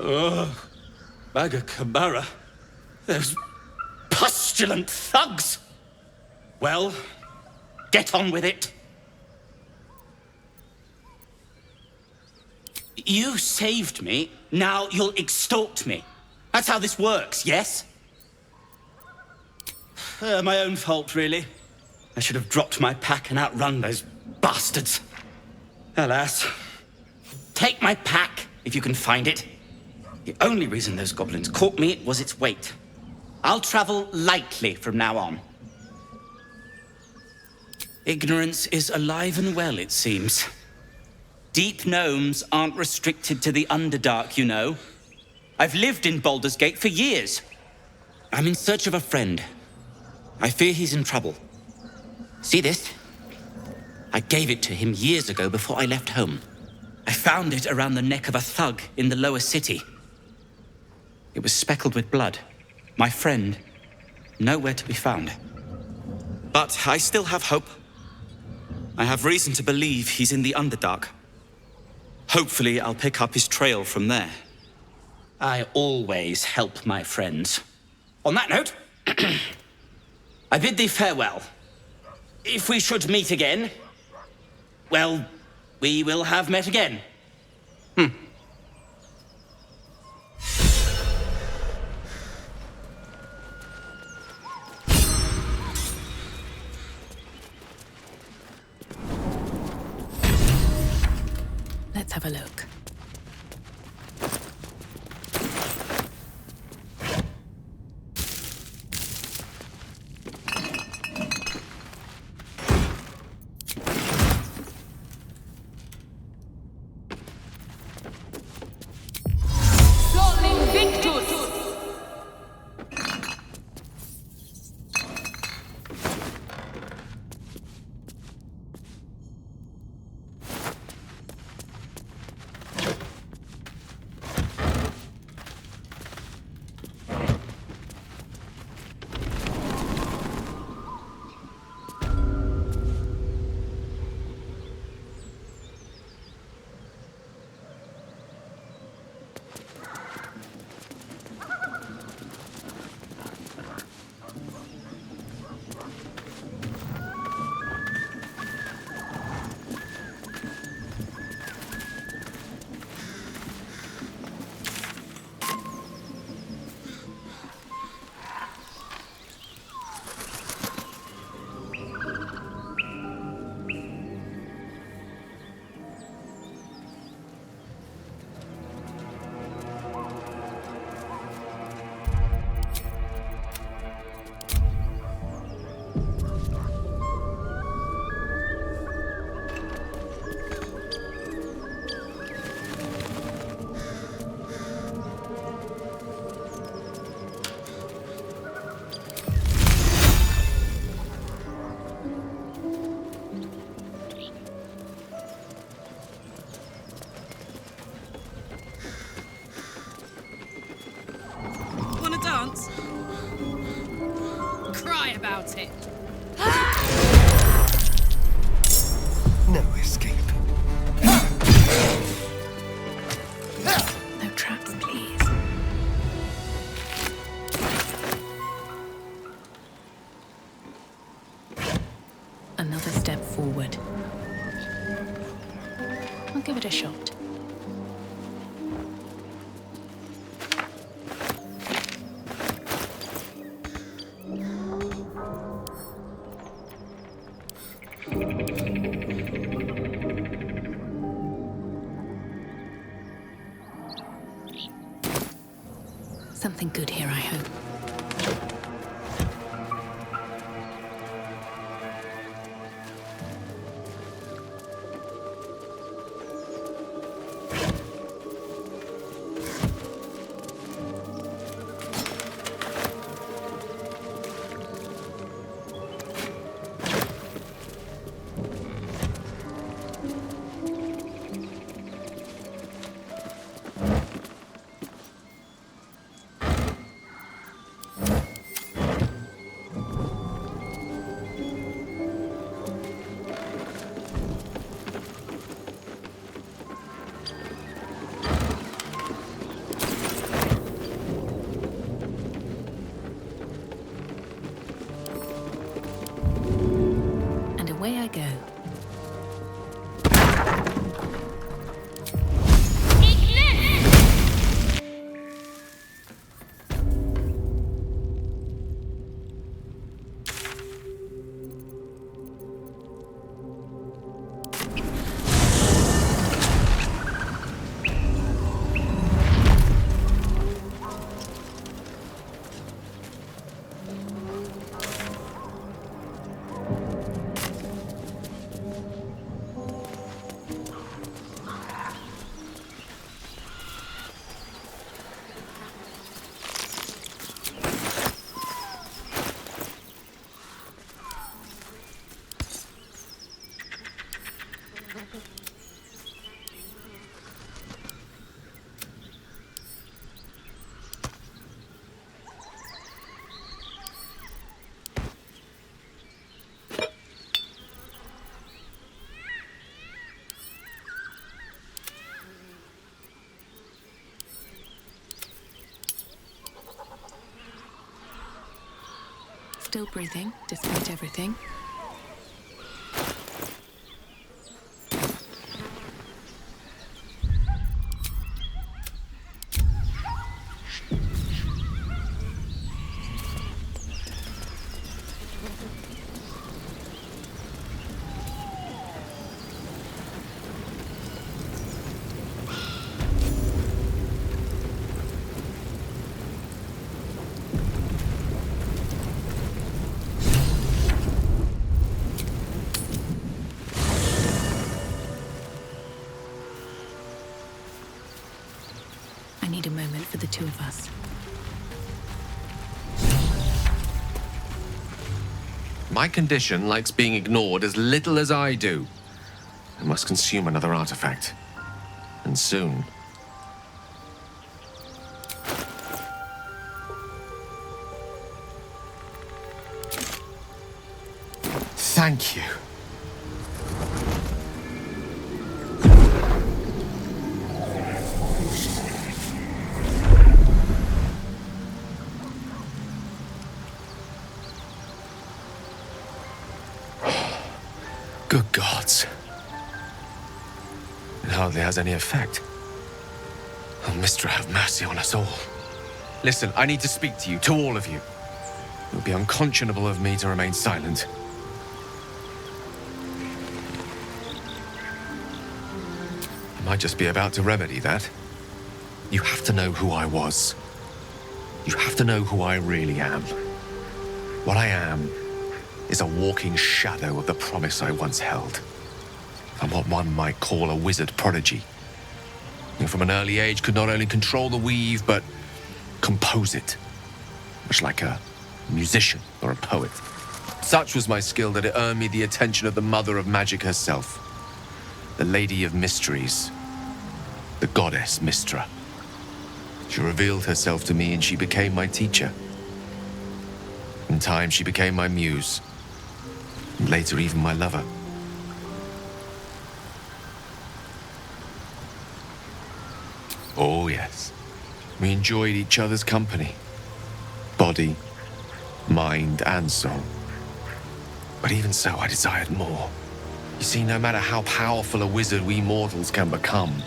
Ugh. Maga Kamara. Those pustulant thugs! Well, get on with it. You saved me, now you'll extort me. That's how this works, yes? My own fault, really. I should have dropped my pack and outrun those bastards. Alas. Take my pack, if you can find it. The only reason those goblins caught me was its weight. I'll travel lightly from now on. Ignorance is alive and well, it seems. Deep gnomes aren't restricted to the Underdark, you know. I've lived in Baldur's Gate for years. I'm in search of a friend. I fear he's in trouble. See this? I gave it to him years ago before I left home. I found it around the neck of a thug in the lower city. It was speckled with blood. My friend, nowhere to be found. But I still have hope. I have reason to believe he's in the Underdark. Hopefully, I'll pick up his trail from there. I always help my friends. On that note, I bid thee farewell. If we should meet again, well, we will have met again. Let's have a look. Cry about it. No escape. No traps, please. Another step forward. I'll give it a shot. Something good here, I hope. Still breathing, despite everything. I need a moment for the two of us. My condition likes being ignored as little as I do. I must consume another artifact. And soon. Thank you. Good gods. It hardly has any effect. Oh, Mistra, have mercy on us all. Listen, I need to speak to you, to all of you. It would be unconscionable of me to remain silent. I might just be about to remedy that. You have to know who I was. You have to know who I really am. What I am is a walking shadow of the promise I once held. I'm what one might call a wizard prodigy. And from an early age could not only control the weave, but compose it. Much like a musician or a poet. Such was my skill that it earned me the attention of the mother of magic herself. The Lady of Mysteries. The goddess Mistra. She revealed herself to me and she became my teacher. In time, she became my muse. And later, even my lover. Oh, yes. We enjoyed each other's company. Body, mind, and soul. But even so, I desired more. You see, no matter how powerful a wizard we mortals can become,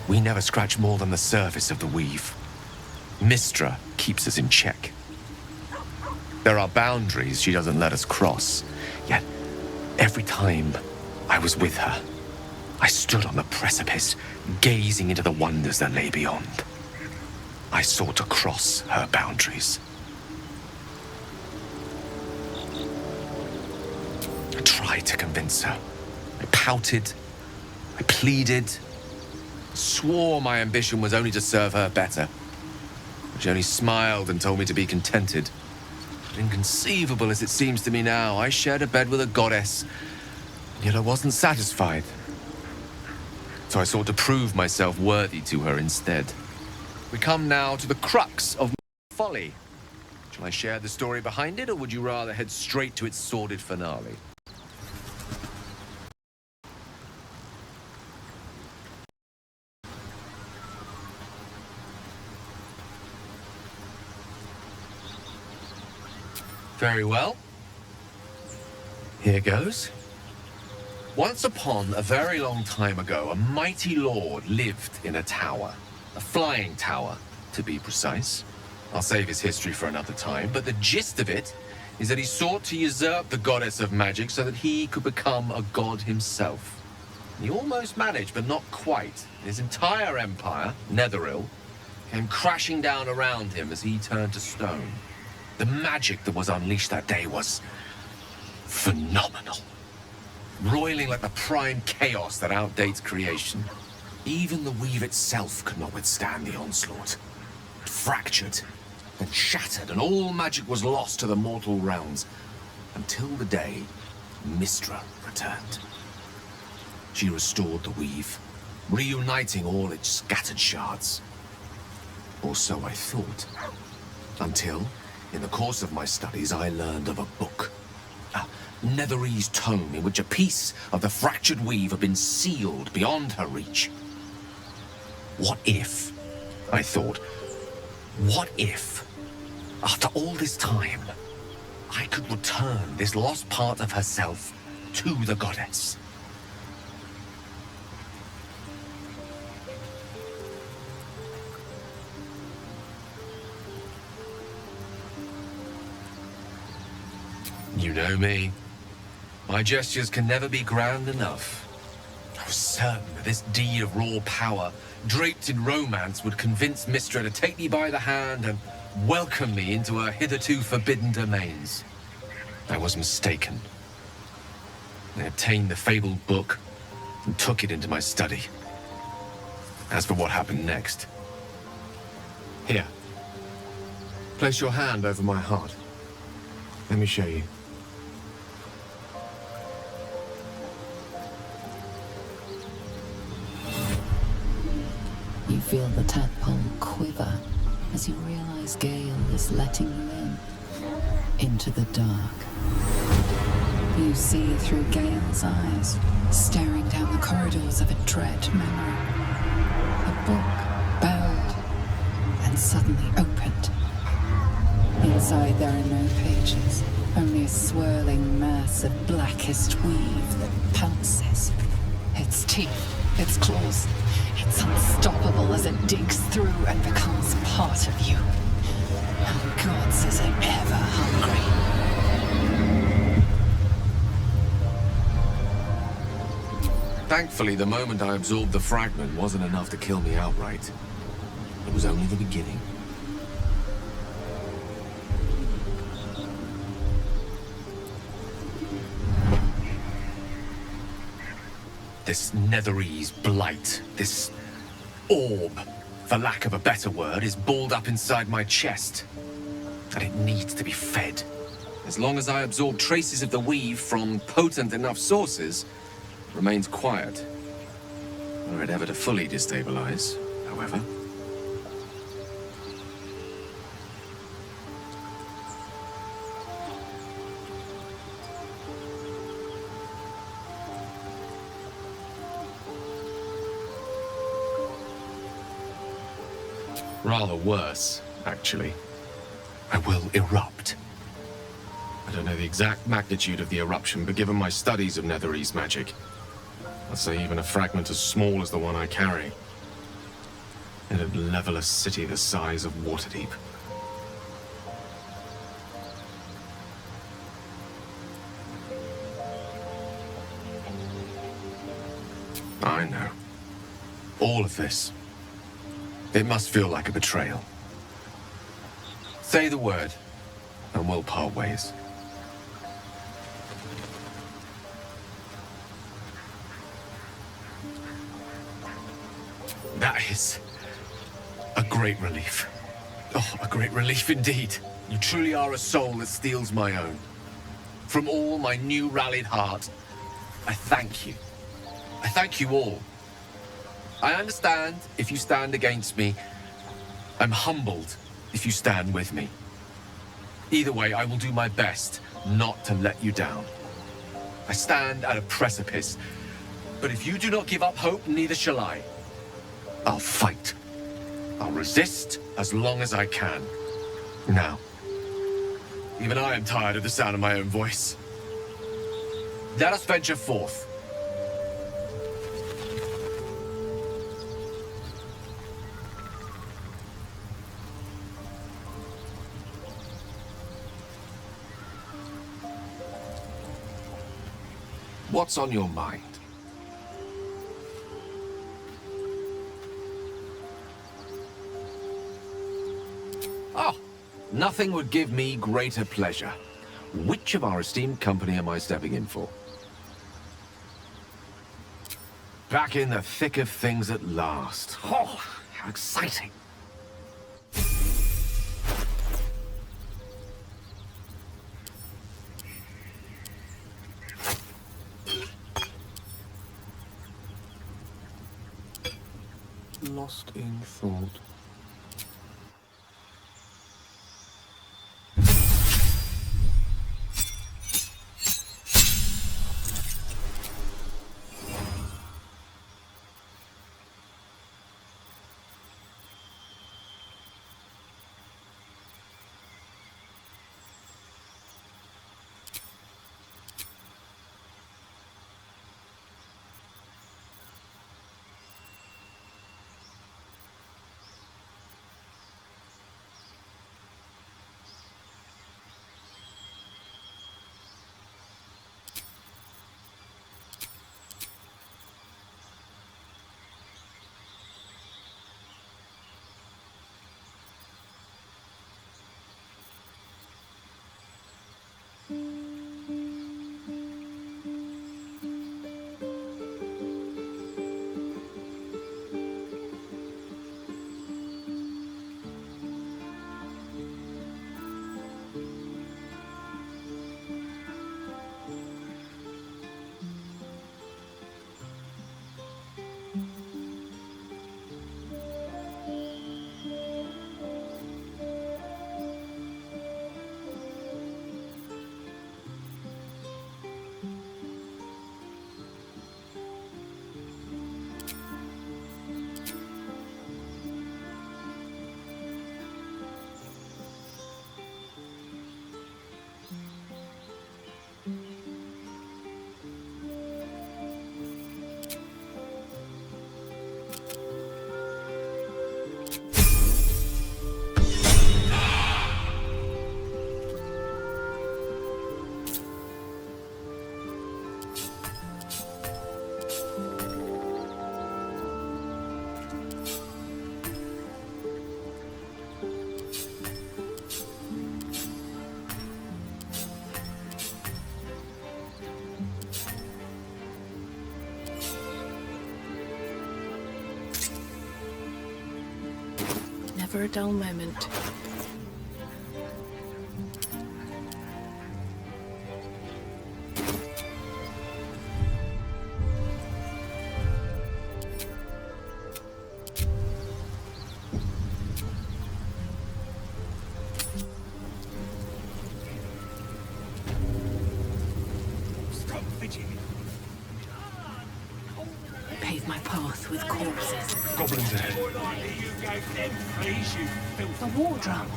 we never scratch more than the surface of the weave. Mistra keeps us in check. There are boundaries she doesn't let us cross. Yet, every time I was with her, I stood on the precipice, gazing into the wonders that lay beyond. I sought to cross her boundaries. I tried to convince her. I pouted. I pleaded. Swore my ambition was only to serve her better. She only smiled and told me to be contented. Inconceivable as it seems to me now, I shared a bed with a goddess, yet I wasn't satisfied. So I sought to prove myself worthy to her instead. We come now to the crux of my folly. Shall I share the story behind it, or would you rather head straight to its sordid finale? Very well. Here goes. Once upon a very long time ago, a mighty lord lived in a tower. A flying tower, to be precise. I'll save his history for another time, but the gist of it is that he sought to usurp the goddess of magic so that he could become a god himself. He almost managed, but not quite. His entire empire, Netheril, came crashing down around him as he turned to stone. The magic that was unleashed that day was phenomenal. Roiling like the prime chaos that outdates creation. Even the weave itself could not withstand the onslaught. It fractured and shattered, and all magic was lost to the mortal realms, until the day Mistra returned. She restored the weave, reuniting all its scattered shards. Or so I thought. Until, in the course of my studies, I learned of a book. A Netherese tome in which a piece of the fractured weave had been sealed beyond her reach. What if, I thought, what if, after all this time, I could return this lost part of herself to the goddess. You know me. My gestures can never be grand enough. I was certain that this deed of raw power, draped in romance, would convince Mystra to take me by the hand and welcome me into her hitherto forbidden domains. I was mistaken. I obtained the fabled book and took it into my study. As for what happened next... Here. Place your hand over my heart. Let me show you. You feel the tadpole quiver as you realize Gale is letting you into the dark. You see through Gale's eyes, staring down the corridors of a dread memory. A book bound and suddenly opened. Inside there are no pages, only a swirling mass of blackest weave that pounces. Its teeth, its claws, it's unstoppable as it digs through and becomes part of you. And gods, is it ever hungry? Thankfully, the moment I absorbed the fragment wasn't enough to kill me outright. It was only the beginning. This Netherese blight, this orb, for lack of a better word, is balled up inside my chest. And it needs to be fed. As long as I absorb traces of the weave from potent enough sources, it remains quiet. Were it ever to fully destabilize, however. Rather worse, actually. I will erupt. I don't know the exact magnitude of the eruption, but given my studies of Netherese magic, I'd say even a fragment as small as the one I carry, it'd level a city the size of Waterdeep. I know. All of this. It must feel like a betrayal. Say the word, and we'll part ways. That is a great relief. Oh, a great relief indeed. You truly are a soul that steals my own. From all my new rallied heart, I thank you. I thank you all. I understand if you stand against me. I'm humbled if you stand with me. Either way, I will do my best not to let you down. I stand at a precipice, but if you do not give up hope, neither shall I. I'll fight. I'll resist as long as I can. Now, even I am tired of the sound of my own voice. Let us venture forth. What's on your mind? Oh, nothing would give me greater pleasure. Which of our esteemed company am I stepping in for? Back in the thick of things at last. Oh, how exciting. Lost in thought. Never a dull moment. Stop fidgeting. Pave my path with corpses. Goblins ahead. A war drum.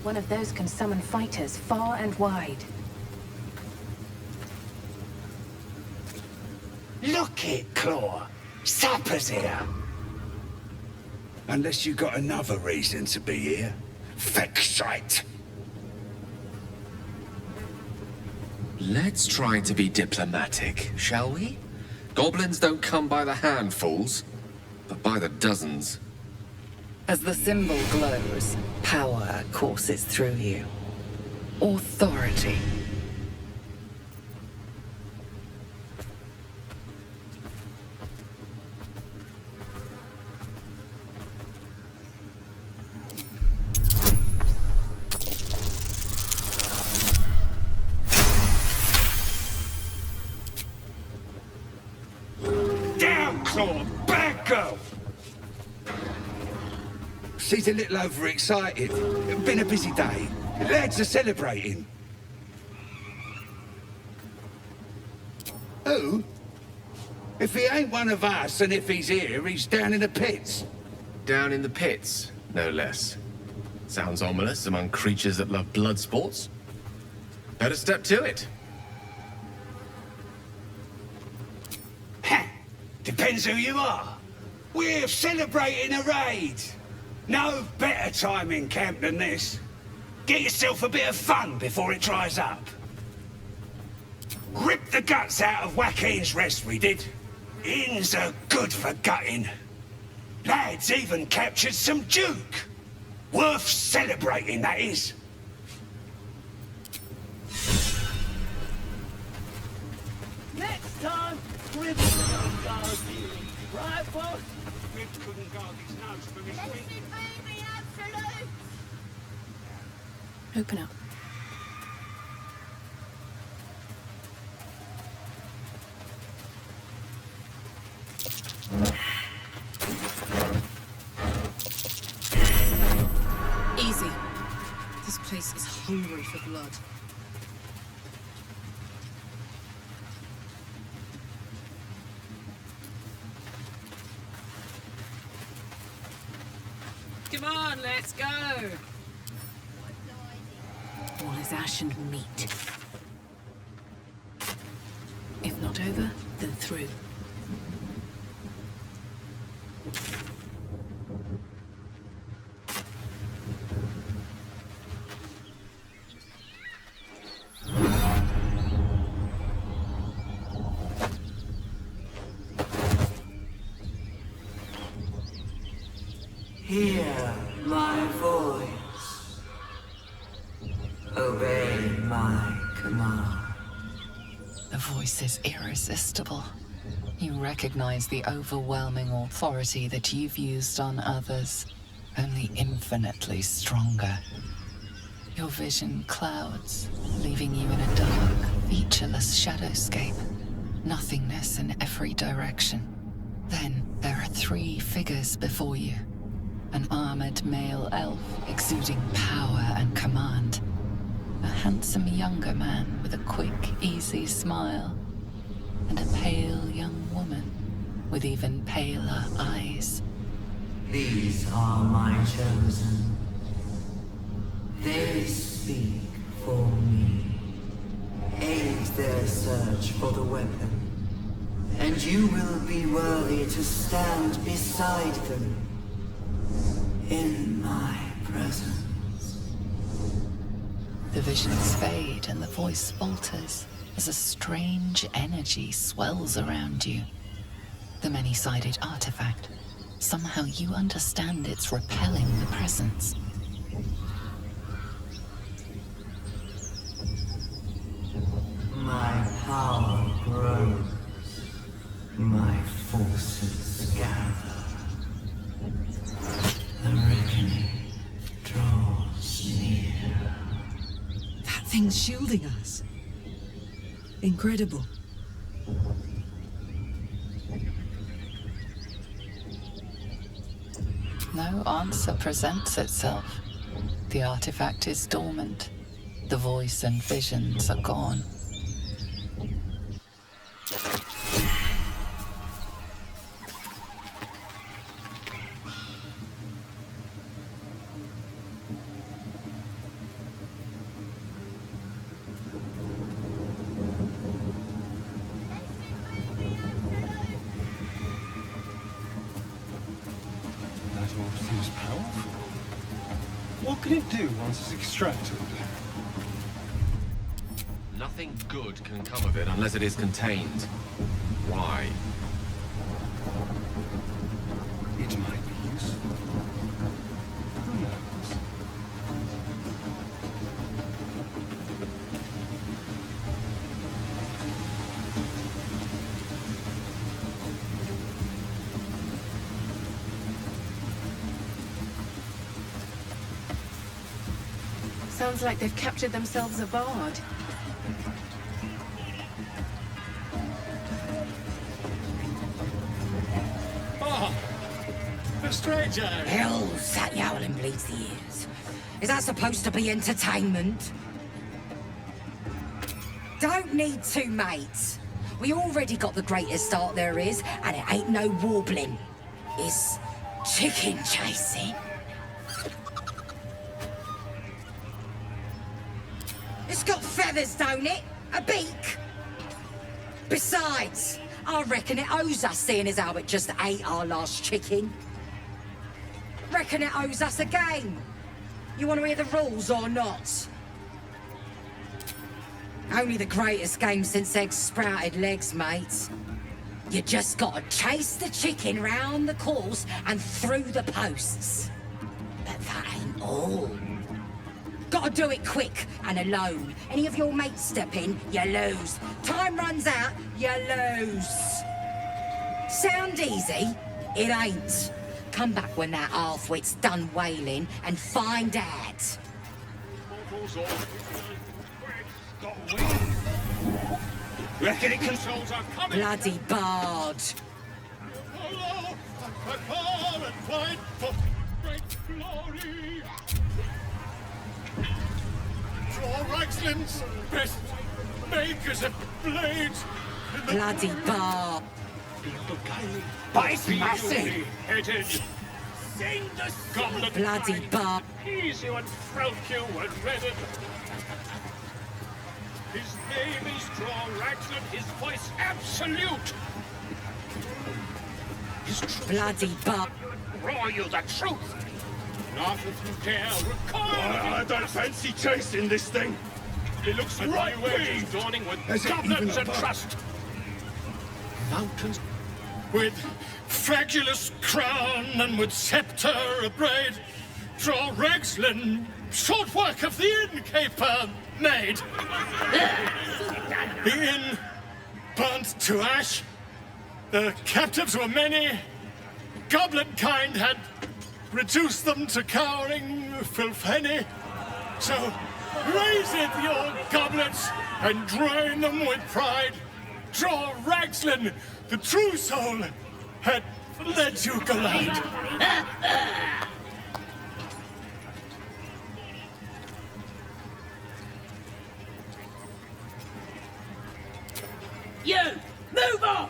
One of those can summon fighters far and wide. Look it, Claw. Supper's here. Unless you got another reason to be here. Vexite. Let's try to be diplomatic, shall we? Goblins don't come by the handfuls, but by the dozens. As the symbol glows, power courses through you. Authority. Down, Claw! Bad girl! She's a little overexcited. Been a busy day. Lads are celebrating. Who? If he ain't one of us, and if he's here, he's down in the pits. Down in the pits, no less. Sounds ominous among creatures that love blood sports. Better step to it. Depends who you are. We're celebrating a raid. No better time in camp than this. Get yourself a bit of fun before it dries up. Rip the guts out of Joaquin's rest, we did. Inns are good for gutting. Lads even captured some Duke. Worth celebrating, that is. Next time, Rib couldn't guard you. Right, boss? Rib couldn't guard his nose from his feet. Open up. Easy. This place is hungry for blood. Come on, let's go. All is ash and meat. If not over, then through. Hear my voice. Obey my command. The voice is irresistible. You recognize the overwhelming authority that you've used on others, only infinitely stronger. Your vision clouds, leaving you in a dark, featureless shadowscape. Nothingness in every direction. Then there are 3 figures before you. An armored male elf exuding power and command. A handsome younger man with a quick, easy smile. And a pale young woman with even paler eyes. These are my chosen. They speak for me. Aid their search for the weapon, and you will be worthy to stand beside them in my presence. The visions fade and the voice falters as a strange energy swells around you. The many-sided artifact. Somehow you understand it's repelling the presence. My power grows. My forces gather. The reckoning Everything's shielding us. Incredible. No answer presents itself. The artifact is dormant. The voice and visions are gone. Seems powerful. What can it do once it's extracted? Nothing good can come of it unless it is contained. Why? It might be useful. Who knows? Sounds like they've captured themselves a bard. Oh, a stranger. Hell's that yowling bleeds the ears. Is that supposed to be entertainment? Don't need to, mate. We already got the greatest art there is, and it ain't no warbling. It's chicken chasing. It's got feathers, don't it? A beak. Besides, I reckon it owes us, seeing as how it just ate our last chicken. Reckon it owes us a game. You want to hear the rules or not? Only the greatest game since eggs sprouted legs, mate. You just gotta chase the chicken round the course and through the posts. But that ain't all. Gotta do it quick and alone. Any of your mates step in, you lose. Time runs out, you lose. Sound easy? It ain't. Come back when that half-wit's done wailing and find out. Reckon it controls our coming. Bloody bard. Hello, I come and fight for great glory. Draw Rexland's best makers of blades. Bloody bard. But it's massive. Headed. Sing the goblet. Bloody bard. Ease you and throat you and redded. His name is Draw Rexland, his voice absolute. His truth. Bloody bard. Roar you the truth. Not if you dare recoil. I don't fancy chasing this thing. It looks right way dawning with goblets and trust. Mountains with fragulous crown and with scepter abraid. Draw Rexland, short work of the innkeeper made. The inn burnt to ash. The captives were many. Goblin kind had reduced them to cowering filthenny. So raise it, your goblets, and drain them with pride. Draw Rexland, the true soul, had let you glide. You! Move off!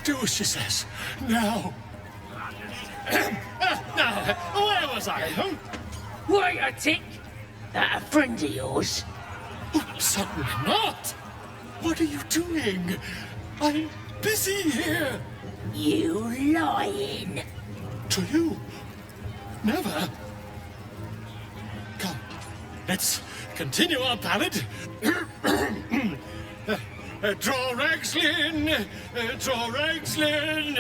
Do as she says. Now. Now, where was I? Wait a tick! That a friend of yours? Certainly not! What are you doing? I'm busy here. You lying. To you? Never. Come, let's continue our ballad. Draw Rexland, draw Rexland.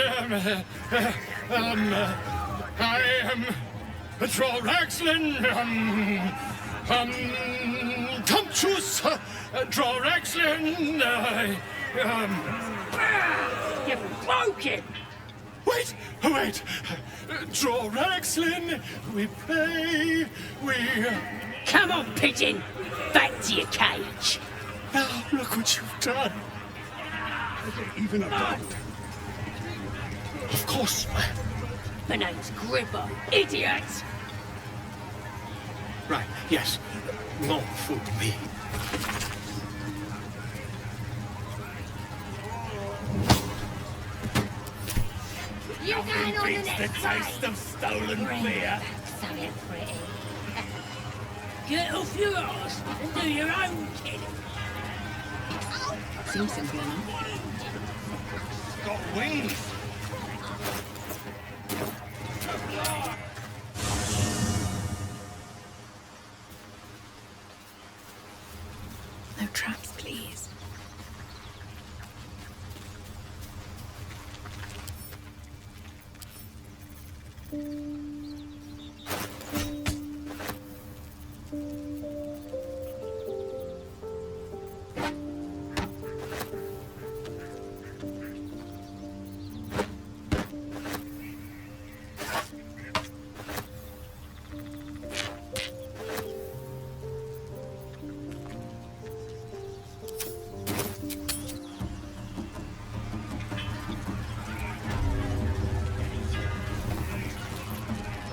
I am Draw Rexland. Tumptuous, draw Rexland. You broke it! Wait! Wait! Draw Rexlin! We pray! We... Come on, pigeon! Back to your cage! Now, look what you've done! Even a dog. Of course, My name's Gripper, idiot! Right, yes. More food, me. You're going on the Beats the next taste of stolen beer. Something pretty. Get off your ass and do your own kidding! Seems simple enough. Got wings. No traps, please.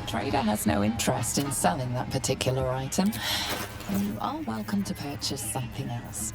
Trader has no interest in selling that particular item. You are welcome to purchase something else.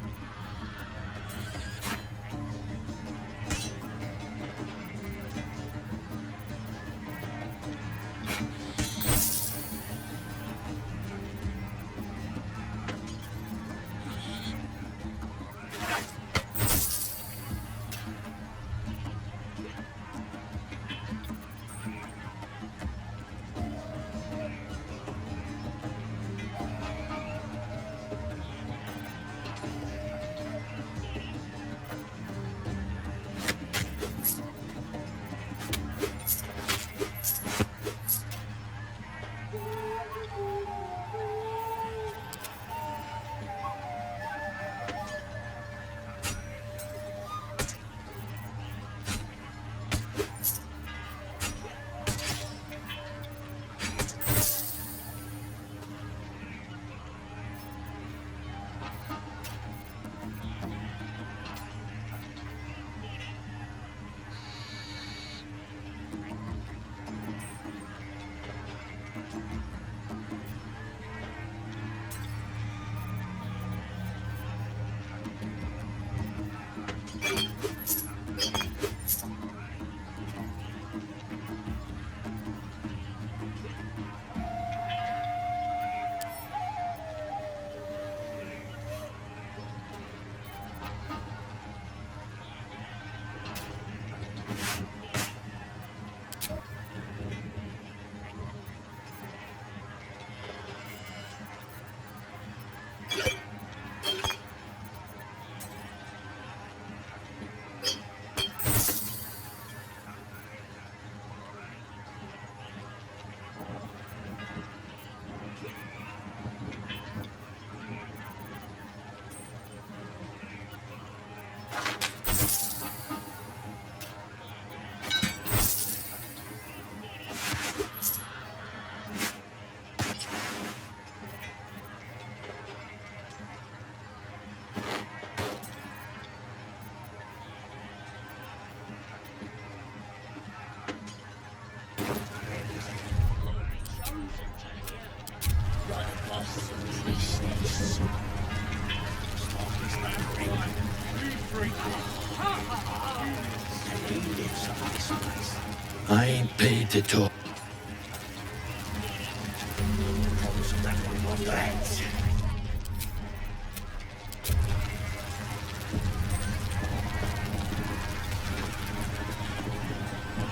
I ain't paid to talk.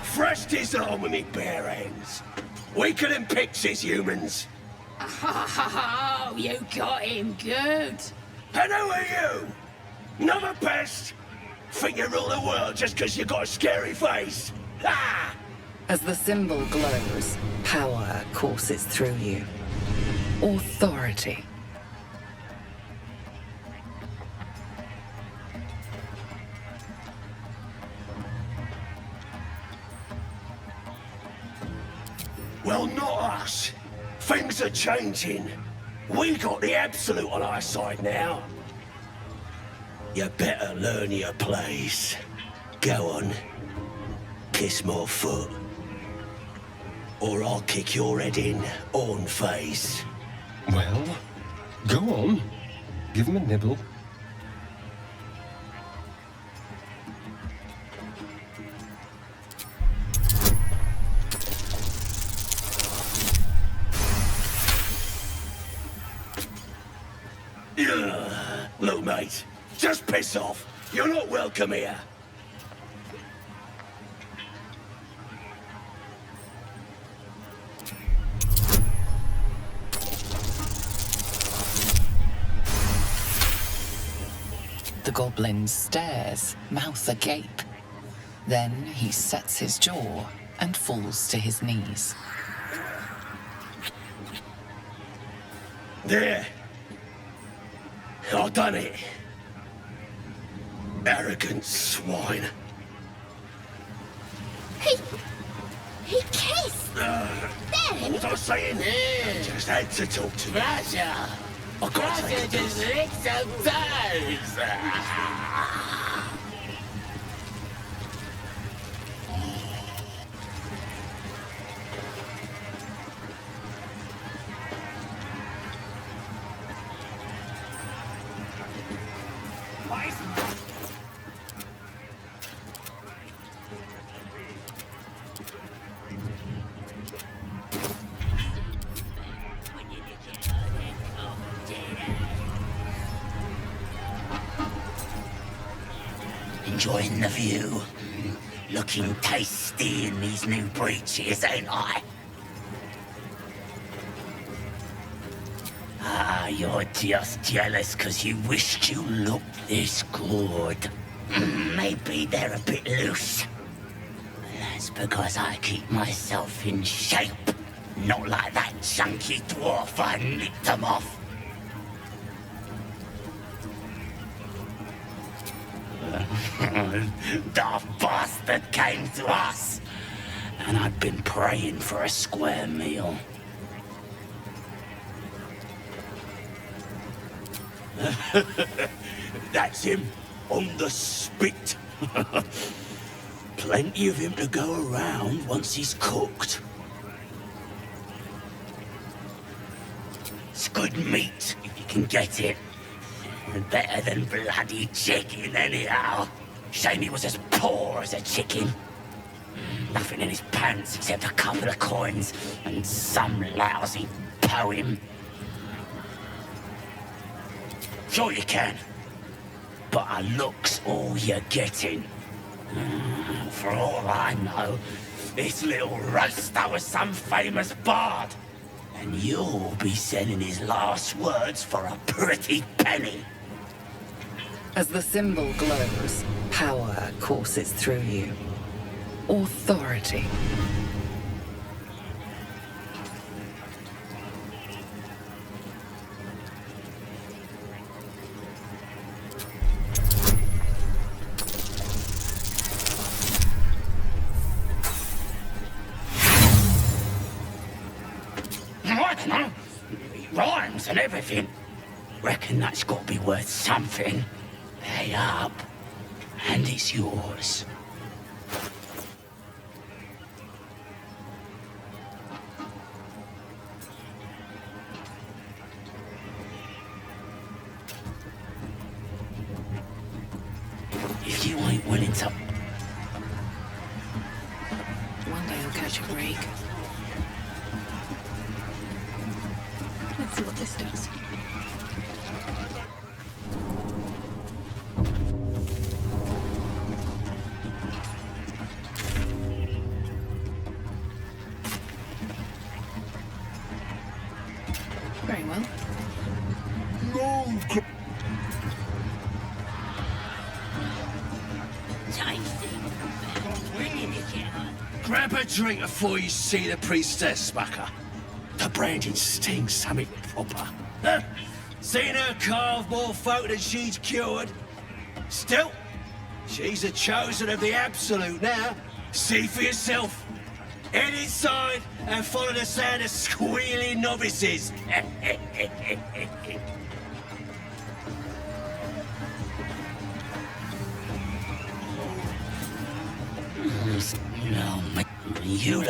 Fresh disarm with me bare hands. Weaker than pixies, humans. Oh, you got him good. And who are you? Another pest? Think you rule the world just because you got a scary face? Ha! As the symbol glows, power courses through you. Authority. Well, not us. Things are changing. We got the Absolute on our side now. You better learn your place. Go on. Kiss my foot. Or I'll kick your head in on face. Well, go on. Give him a nibble. Look, mate, just piss off. You're not welcome here. The goblin stares, mouth agape. Then he sets his jaw and falls to his knees. There. I done it. Arrogant swine. He kissed. Then. What was I saying? I just had to talk to you. Roger. I got to take just lick some toes. Enjoying the view. Looking tasty in these new breeches, ain't I? Ah, you're just jealous because you wished you looked this good. Maybe they're a bit loose. That's because I keep myself in shape. Not like that chunky dwarf I nicked them off. That bastard came to us, and I'd been praying for a square meal. That's him, on the spit. Plenty of him to go around once he's cooked. It's good meat, if you can get it. Better than bloody chicken, anyhow. Shame he was as poor as a chicken. Nothing in his pants except a couple of coins and some lousy poem. Sure you can. But a look's all you're getting. For all I know, this little roaster was some famous bard. And you'll be sending his last words for a pretty penny. As the symbol glows, power courses through you. Authority. Rhymes and everything. Reckon that's got to be worth something. Pay up, and it's yours. If you ain't willing to... One day I'll catch a break. Let's see what this does. Very well. Grab a drink before you see the priestess, Smucker. The branding stings something proper. Huh? Seen her carve more folk than she's cured. Still, she's a chosen of the Absolute now. See for yourself. Head inside and follow the sound of squealing novices.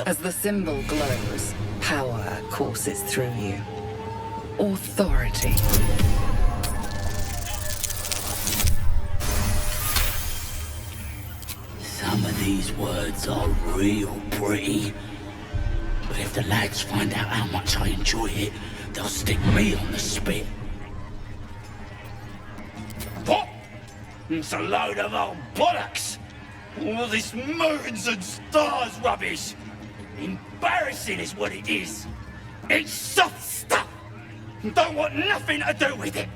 As the symbol glows, power courses through you. Authority. Some of these words are real pretty. But if the lads find out how much I enjoy it, they'll stick me on the spit. What? It's a load of old bollocks! All this moons and stars rubbish! Embarrassing is what it is! It's soft stuff! Don't want nothing to do with it!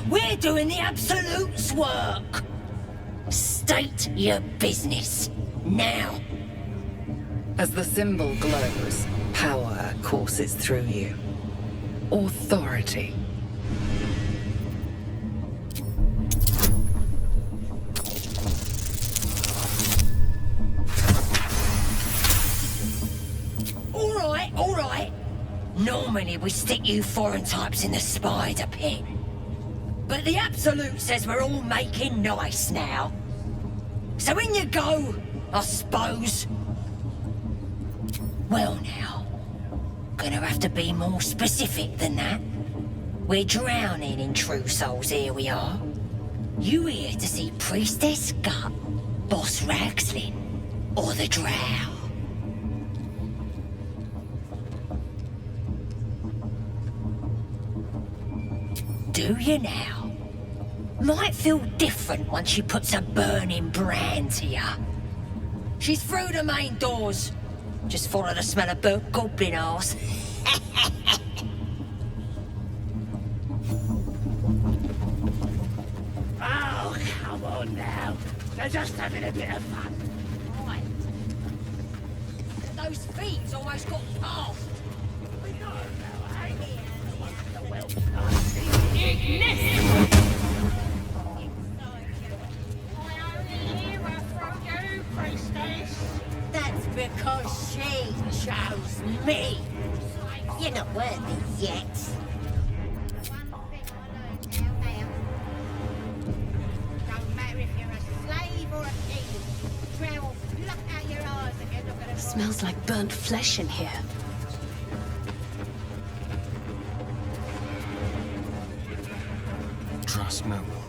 We're doing the Absolute's work. State your business, now. As the symbol glows, power courses through you. Authority. All right. Normally we stick you foreign types in the spider pit. But the Absolute says we're all making nice now. So in you go, I suppose. Well now, gonna have to be more specific than that. We're drowning in true souls, here we are. You here to see Priestess Gut, Boss Ragslin, or the Drow? Do you now? Might feel different once she puts a burning brand to you. She's through the main doors. Just follow the smell of burnt goblin arse. Oh, come on now. They're just having a bit of fun. Right. Those thieves almost got past. We know now, eh? The Welsh That's because she chose me. You're not worthy yet. Don't matter if you're a slave or a king. Drow will pluck out your eyes if you look at a Smells like burnt flesh in here. Trust no one.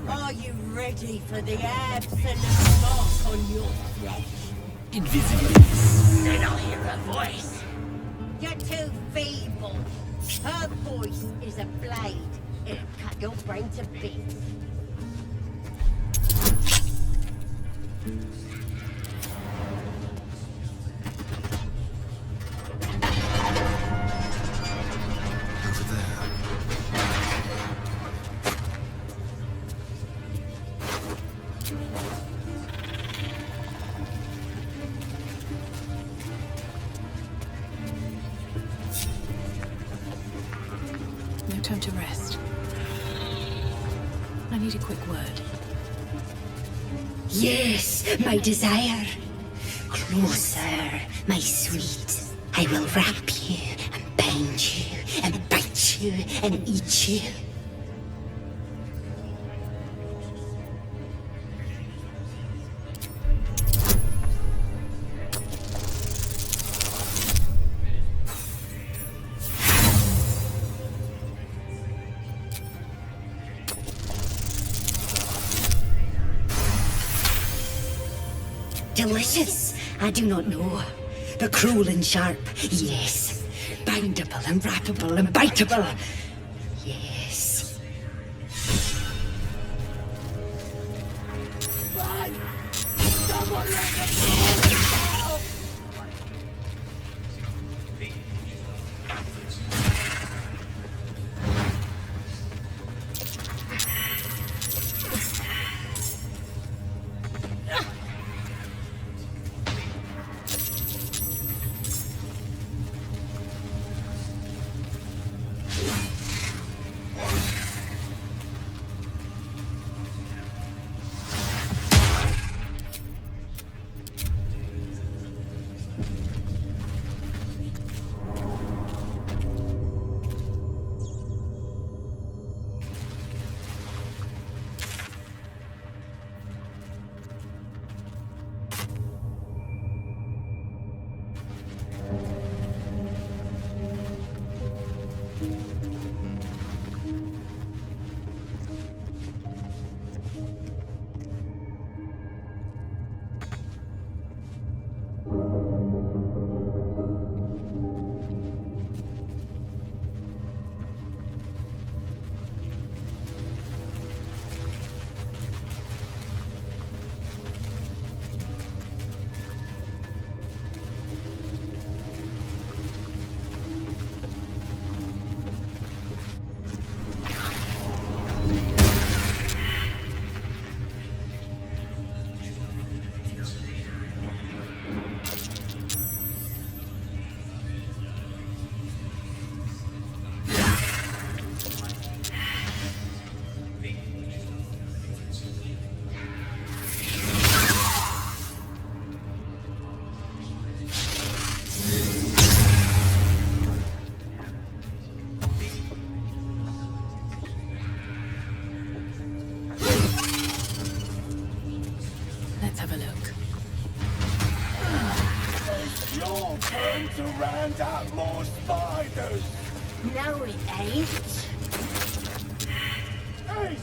Are you ready for the absolute mark on your flesh? Invisibilis. Then I'll hear her voice. You're too feeble. Her voice is a blade. It'll cut your brain to bits. No time to rest. I need a quick word. Yes, my desire. Closer, my sweet. I will wrap you and bind you and bite you and eat you. Delicious, I do not know. ever cruel and sharp. Yes. Bindable and wrappable and biteable. Yes. Someone let the out! Let's have a look. It's your turn to round up more spiders. No, it ain't. Hey!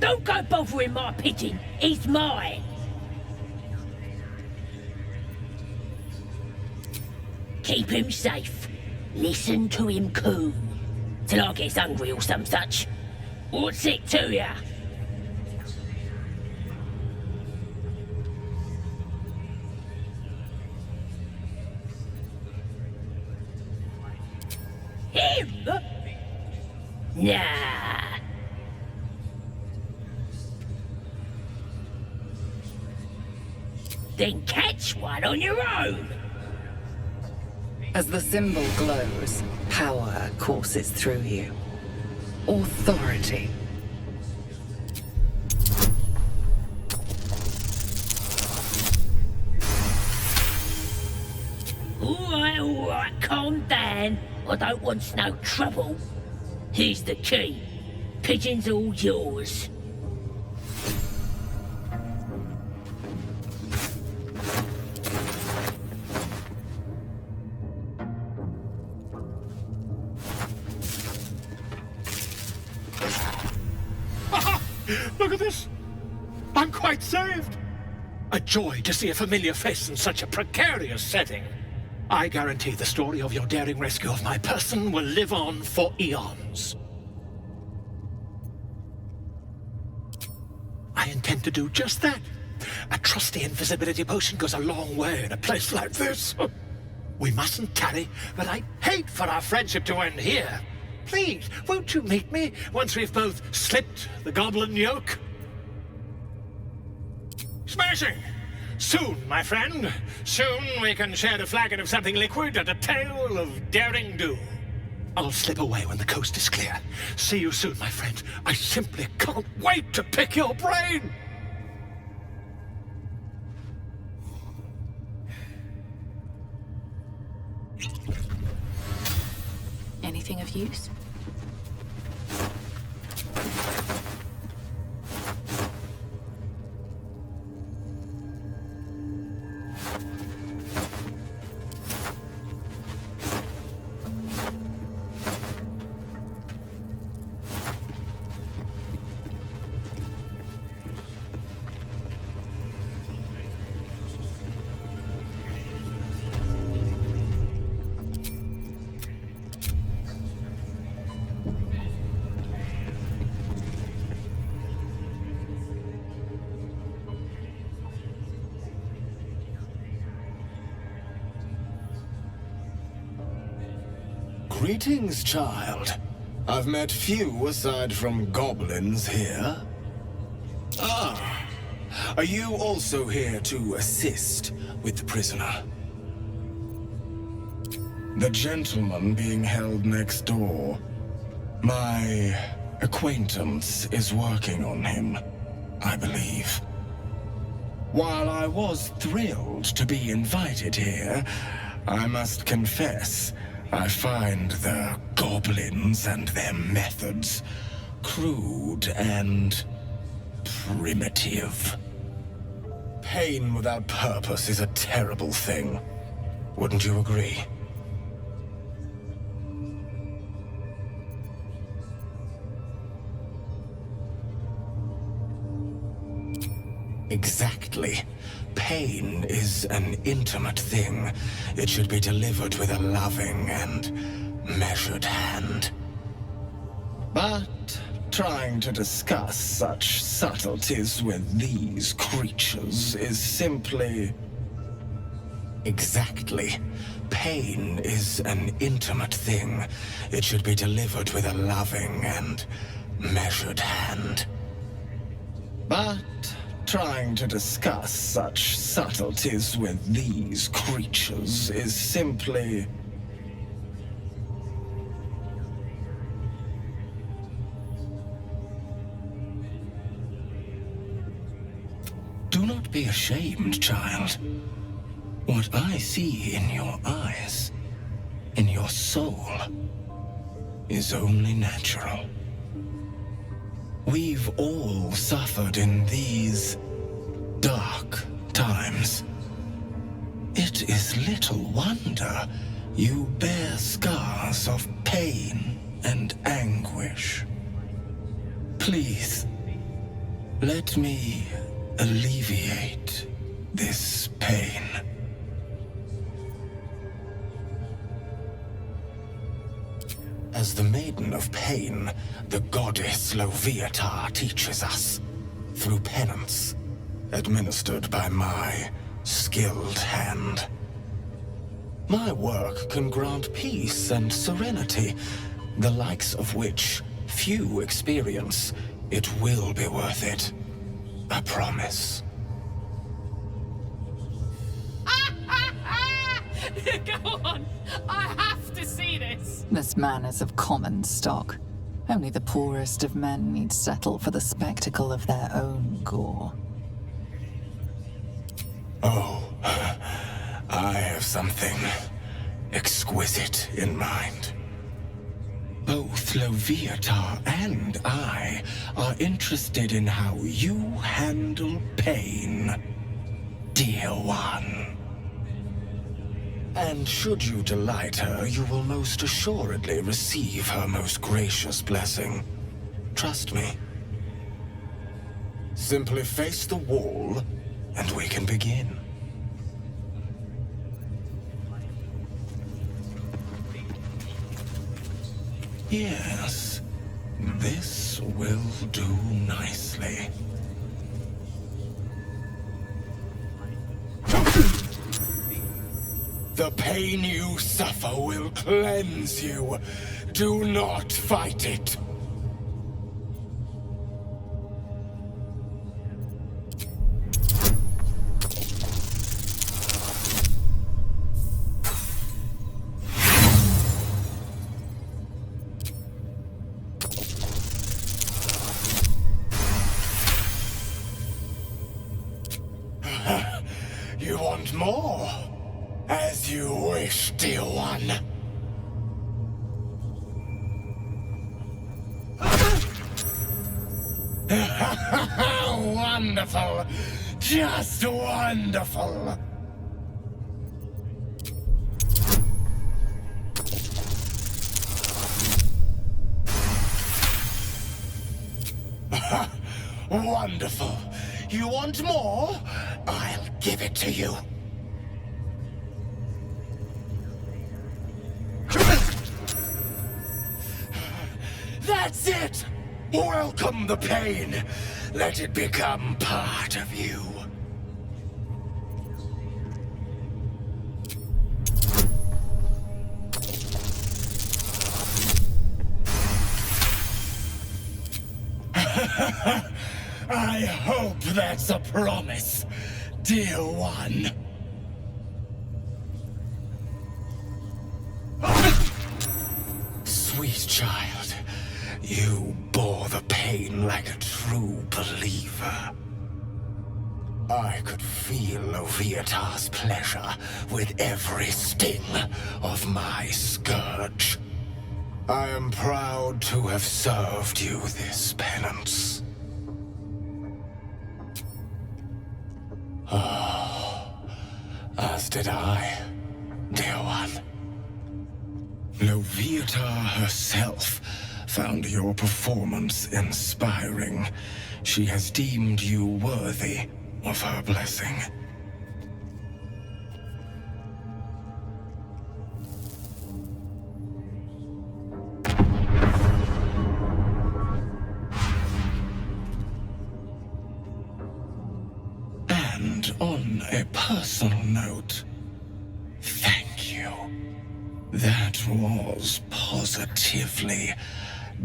Don't go bothering my pigeon. He's mine. Keep him safe. Listen to him coo. Till I gets hungry or some such. What's it to ya? Him? Nah. Then catch one on your own. As the symbol glows, power courses through you. Authority. All right, calm down. I don't want no trouble. Here's the key. Pigeon's all yours. Look at this! I'm quite saved! A joy to see a familiar face in such a precarious setting. I guarantee the story of your daring rescue of my person will live on for eons. I intend to do just that. A trusty invisibility potion goes a long way in a place like this. We mustn't tarry, but I'd hate for our friendship to end here. Please, won't you meet me once we've both slipped the goblin yoke? Smashing! Soon, my friend. Soon we can share a flagon of something liquid and a tale of daring do. I'll slip away when the coast is clear. See you soon, my friend. I simply can't wait to pick your brain! Anything of use? Greetings, child. I've met few aside from goblins here. Ah, are you also here to assist with the prisoner? The gentleman being held next door. My acquaintance is working on him, I believe. While I was thrilled to be invited here, I must confess, I find the goblins and their methods crude and primitive. Pain without purpose is a terrible thing. Wouldn't you agree? Exactly. Pain is an intimate thing. It should be delivered with a loving and measured hand. But trying to discuss such subtleties with these creatures is simply... Exactly. Pain is an intimate thing. It should be delivered with a loving and measured hand. But trying to discuss such subtleties with these creatures is simply... Do not be ashamed, child. What I see in your eyes, in your soul, is only natural. We've all suffered in these dark times. It is little wonder you bear scars of pain and anguish. Please, let me alleviate this pain. As the Maiden of Pain, the goddess Loviatar teaches us, through penance, administered by my skilled hand. My work can grant peace and serenity, the likes of which few experience. It will be worth it. I promise. Go on! I have to see this! This man is of common stock. Only the poorest of men need settle for the spectacle of their own gore. Oh, I have something exquisite in mind. Both Loviatar and I are interested in how you handle pain, dear one. And should you delight her, you will most assuredly receive her most gracious blessing. Trust me. Simply face the wall, and we can begin. Yes, this will do nicely. The pain you suffer will cleanse you. Do not fight it. You want more? As you wish, dear one. Wonderful! Just wonderful! Wonderful! You want more? I'll give it to you. That's it! Welcome the pain. Let it become part of you. I hope that's a promise, dear one. Sweet child, you bore the pain like a true believer. I could feel Loviatar's pleasure with every sting of my scourge. I am proud to have served you this penance. Oh, as did I, dear one. Loviatar herself found your performance inspiring. She has deemed you worthy of her blessing. And on a personal note, thank you. That was positively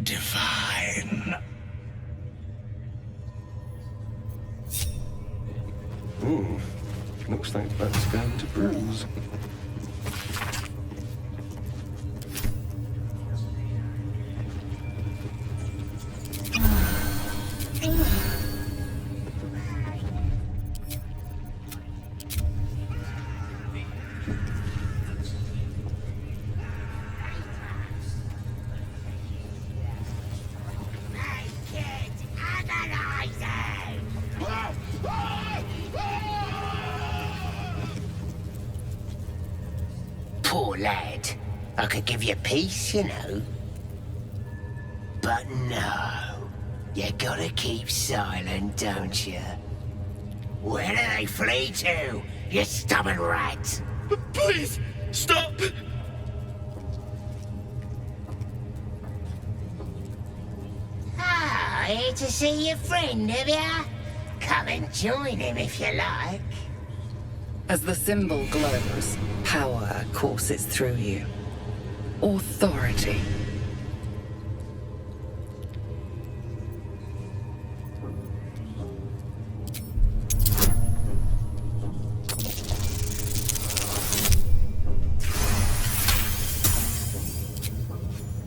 divine. Looks like that's going to bruise. Poor lad. I could give you peace, you know. But no. You gotta keep silent, don't you? Where do they flee to, you stubborn rat? Please, stop! Ah, here to see your friend, have ya? Come and join him if you like. As the symbol glows, power courses through you. Authority.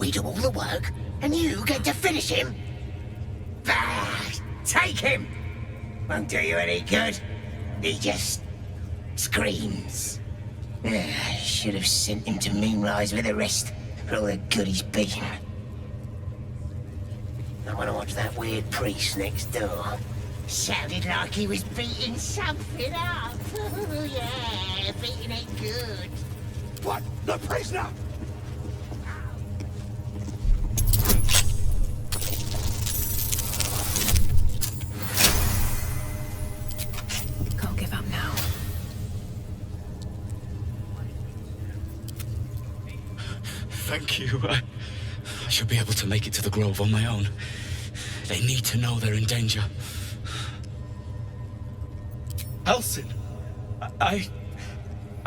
We do all the work, and you get to finish him? Bah! Take him! Won't do you any good. He just screams. I should have sent him to Moonrise with the rest, for all the good he's been. I want to watch that weird priest next door. Sounded like he was beating something up. Yeah, beating it good. What? The prisoner? Can't give up now. Thank you. I should be able to make it to the Grove on my own. They need to know they're in danger. Elsin, I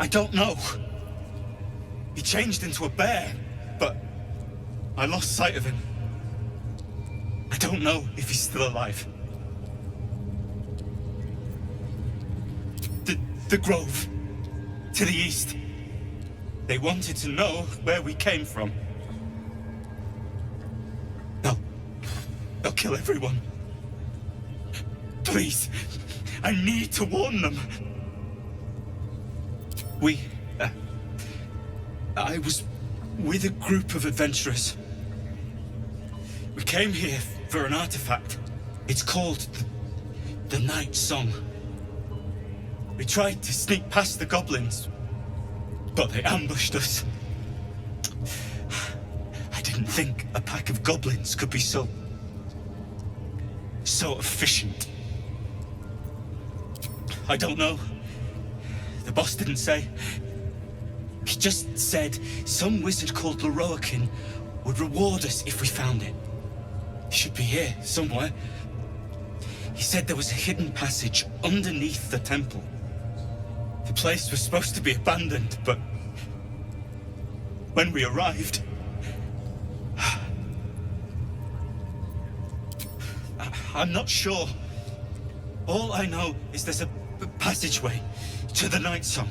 don't know. He changed into a bear, but I lost sight of him. I don't know if he's still alive. The Grove, to the east. They wanted to know where we came from. They'll kill everyone. Please, I need to warn them. I was with a group of adventurers. We came here for an artifact. It's called the Night Song. We tried to sneak past the goblins, but they ambushed us. I didn't think a pack of goblins could be so efficient. I don't know. The boss didn't say. He just said some wizard called Leroikin would reward us if we found it. It should be here, somewhere. He said there was a hidden passage underneath the temple. The place was supposed to be abandoned, but when we arrived, I'm not sure. All I know is there's a passageway to the Night Song.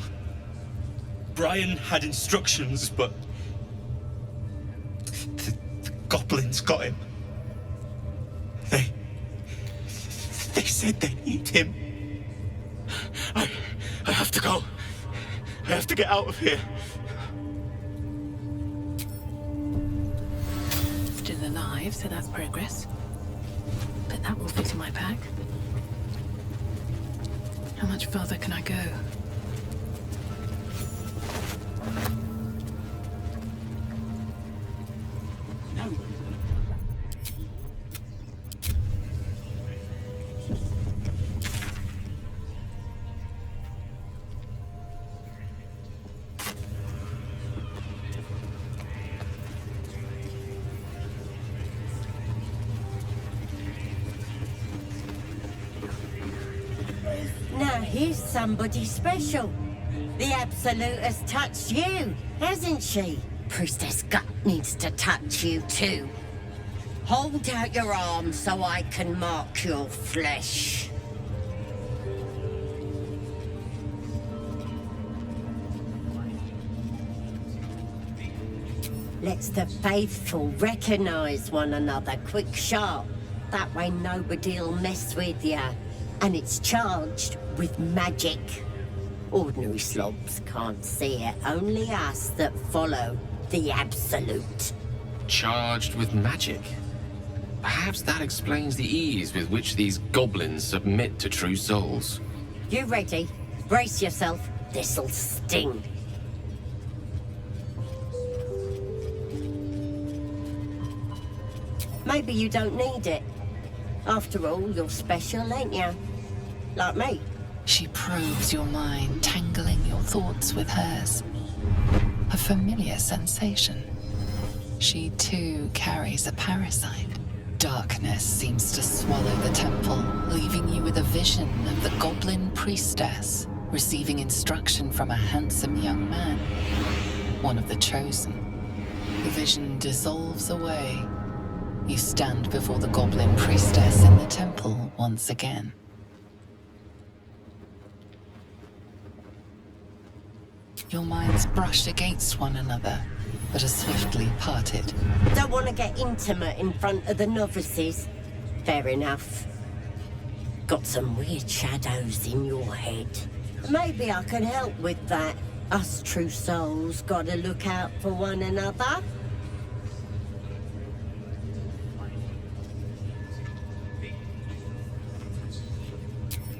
Brian had instructions, but the goblins got him. They said they need him. I have to go. I have to get out of here. Still alive, so that's progress. But that will fit in my pack. How much further can I go? Now here's somebody special. The Absolute has touched you, hasn't she? Priestess Gut needs to touch you too. Hold out your arm so I can mark your flesh. Let's the faithful recognize one another quick sharp. That way nobody'll mess with ya. And it's charged with magic. Ordinary slobs can't see it, only us that follow the Absolute. Charged with magic? Perhaps that explains the ease with which these goblins submit to true souls. You ready? Brace yourself. This'll sting. Maybe you don't need it. After all, you're special, ain't you? Like me. She probes your mind, tangling your thoughts with hers. A familiar sensation. She too carries a parasite. Darkness seems to swallow the temple, leaving you with a vision of the goblin priestess receiving instruction from a handsome young man, one of the chosen. The vision dissolves away. You stand before the goblin priestess in the temple once again. Your minds brush against one another, but are swiftly parted. Don't want to get intimate in front of the novices. Fair enough. Got some weird shadows in your head. Maybe I can help with that. Us true souls gotta look out for one another.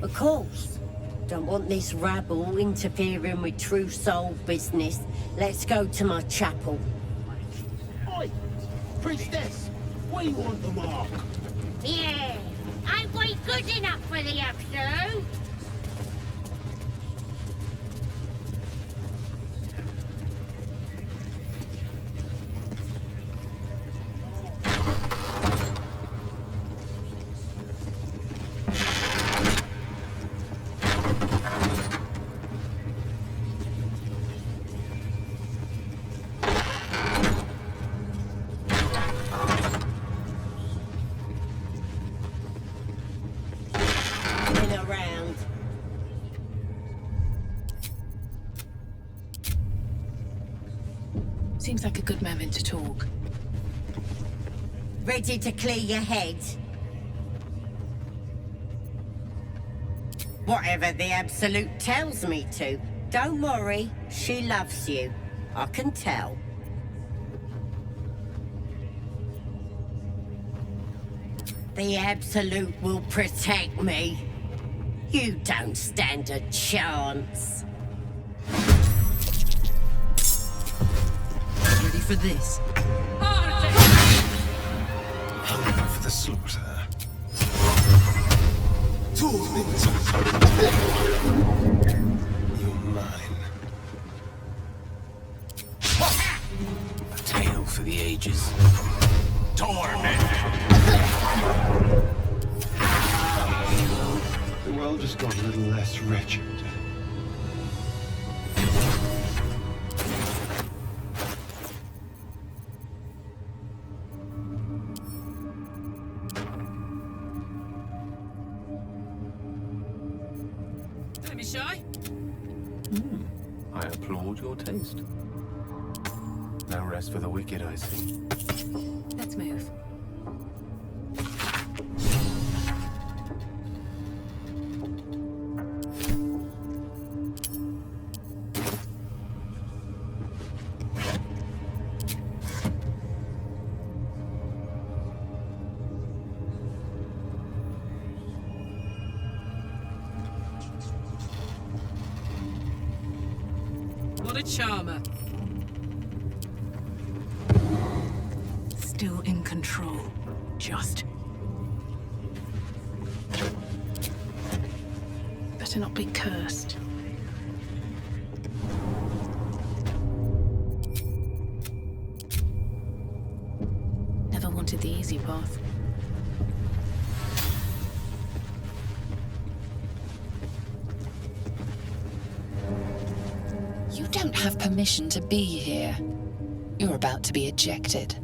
Of course. Don't want this rabble interfering with true soul business. Let's go to my chapel. Oi! Priestess! We want the mark! Yeah, ain't we good enough for the Absolute? Seems like a good moment to talk. Ready to clear your head? Whatever the Absolute tells me to. Don't worry, she loves you. I can tell. The Absolute will protect me. You don't stand a chance. Ready for this? Hungry for the slaughter. You're mine. A tale for the ages. Torment! The world just got a little less wretched. Don't be shy. I applaud your taste. No rest for the wicked, I see. Let's move. What a charmer. Still in control. Just. Better not be cursed. Never wanted the easy path. You don't have permission to be here. You're about to be ejected.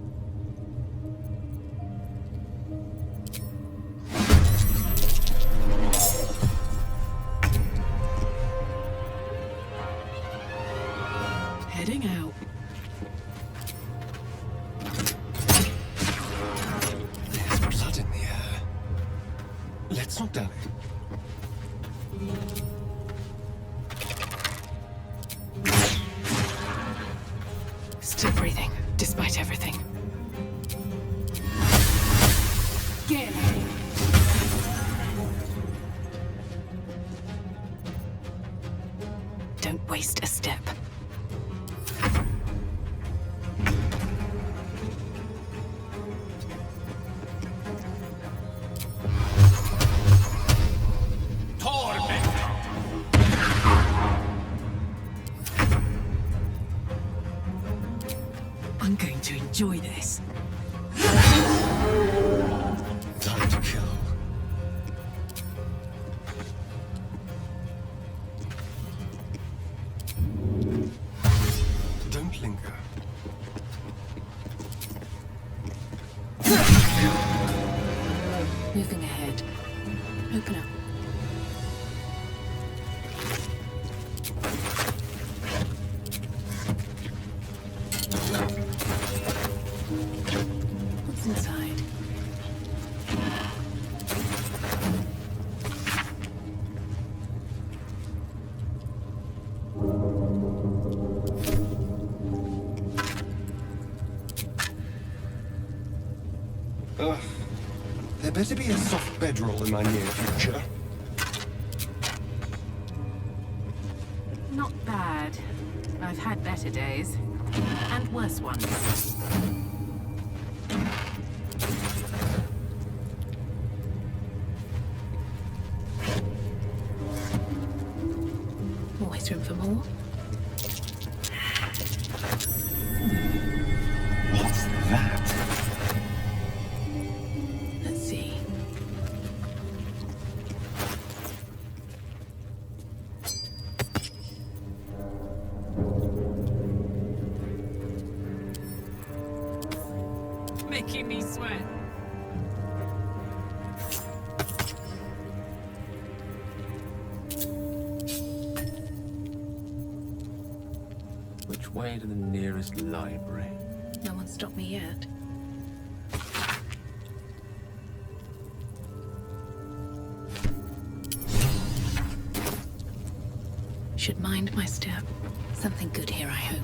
Heading out. There's blood in the air. Let's not dally. Still breathing, despite everything. Get it. Don't waste a step. I'm going to enjoy this. Time to kill. Don't linger. Moving ahead. Open up. What's inside? There better be a soft bedroll in my near future. Not bad. I've had better days. And worse ones. Always room for more. What's that? Let's see. Making me sweat. Which way to the nearest library? No one stopped me yet. Should mind my step. Something good here, I hope.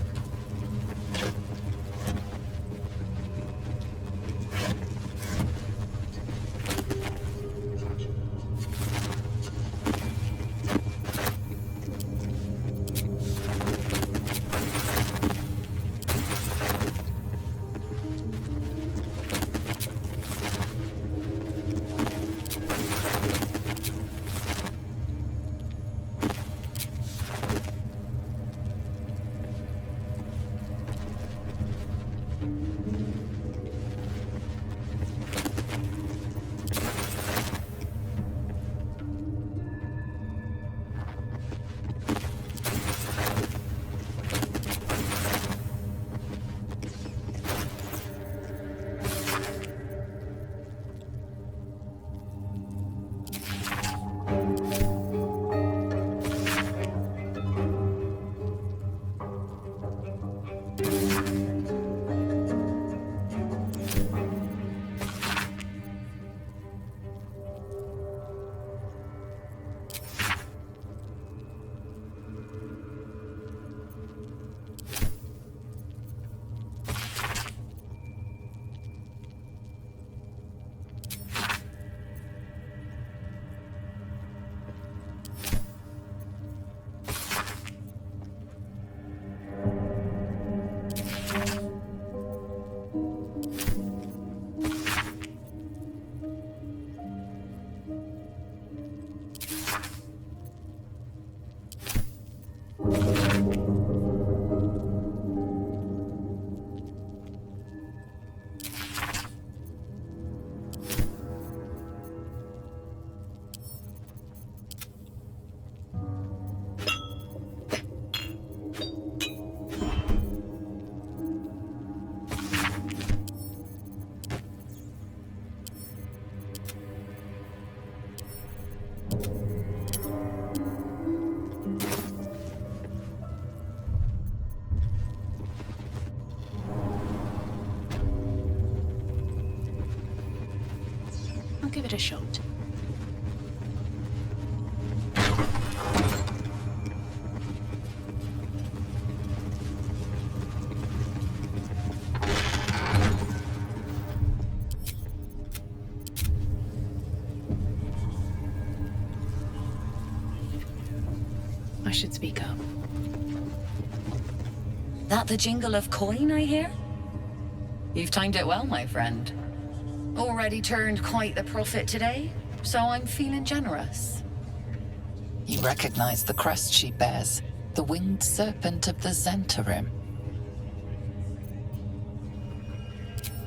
I'll give it a shot. I should speak up. That the jingle of coin I hear? You've timed it well, my friend. Already turned quite the profit today, so I'm feeling generous. You recognize the crest she bears, the winged serpent of the Zentarim.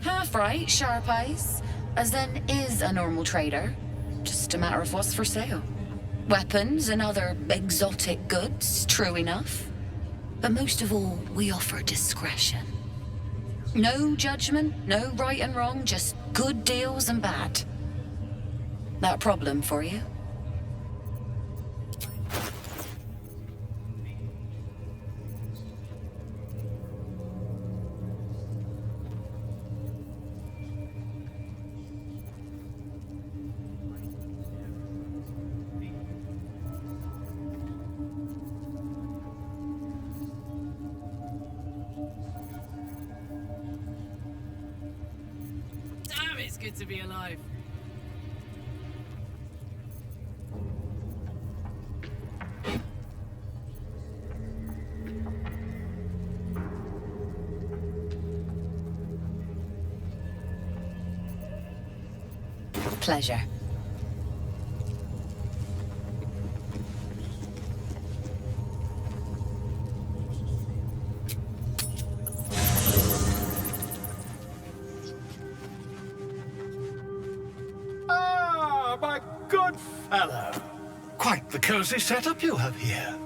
Half right, sharp eyes, as then is a normal trader. Just a matter of what's for sale. Weapons and other exotic goods, true enough. But most of all, we offer discretion. No judgment, no right and wrong, just good deals and bad. That a problem for you? Damn, it's good to be alive. Pleasure. Ah, my good fellow. Quite the cozy setup you have here.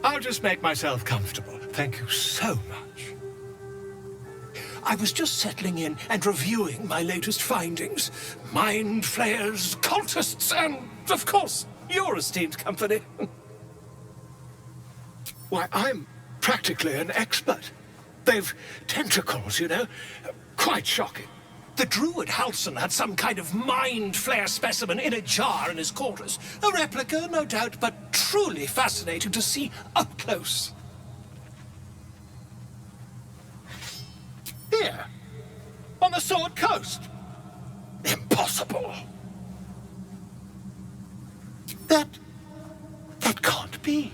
I'll just make myself comfortable. Thank you so much. I was just settling in and reviewing my latest findings. Mind flayers, cultists, and, of course, your esteemed company. Why, I'm practically an expert. They've tentacles, you know. Quite shocking. The druid Halson had some kind of mind flare specimen in a jar in his quarters. A replica, no doubt, but truly fascinating to see up close. Here, on the Sword Coast. Impossible. That can't be.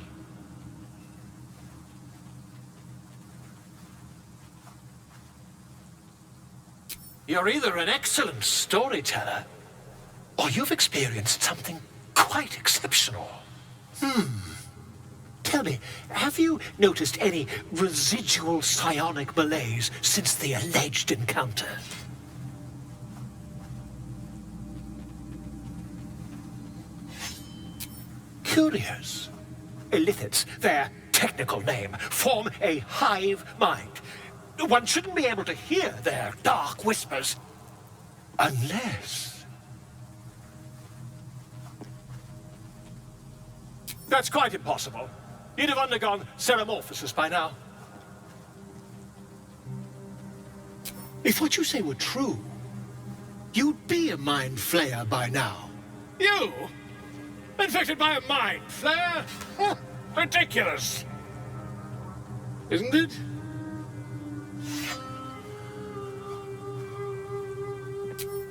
You're either an excellent storyteller, or you've experienced something quite exceptional. Tell me, have you noticed any residual psionic malaise since the alleged encounter? Curious. Illithids, their technical name, form a hive mind. One shouldn't be able to hear their dark whispers unless... That's quite impossible. You'd have undergone ceramorphosis by now. If what you say were true, you'd be a mind flayer by now. You? Infected by a mind flare? Huh, ridiculous. Isn't it?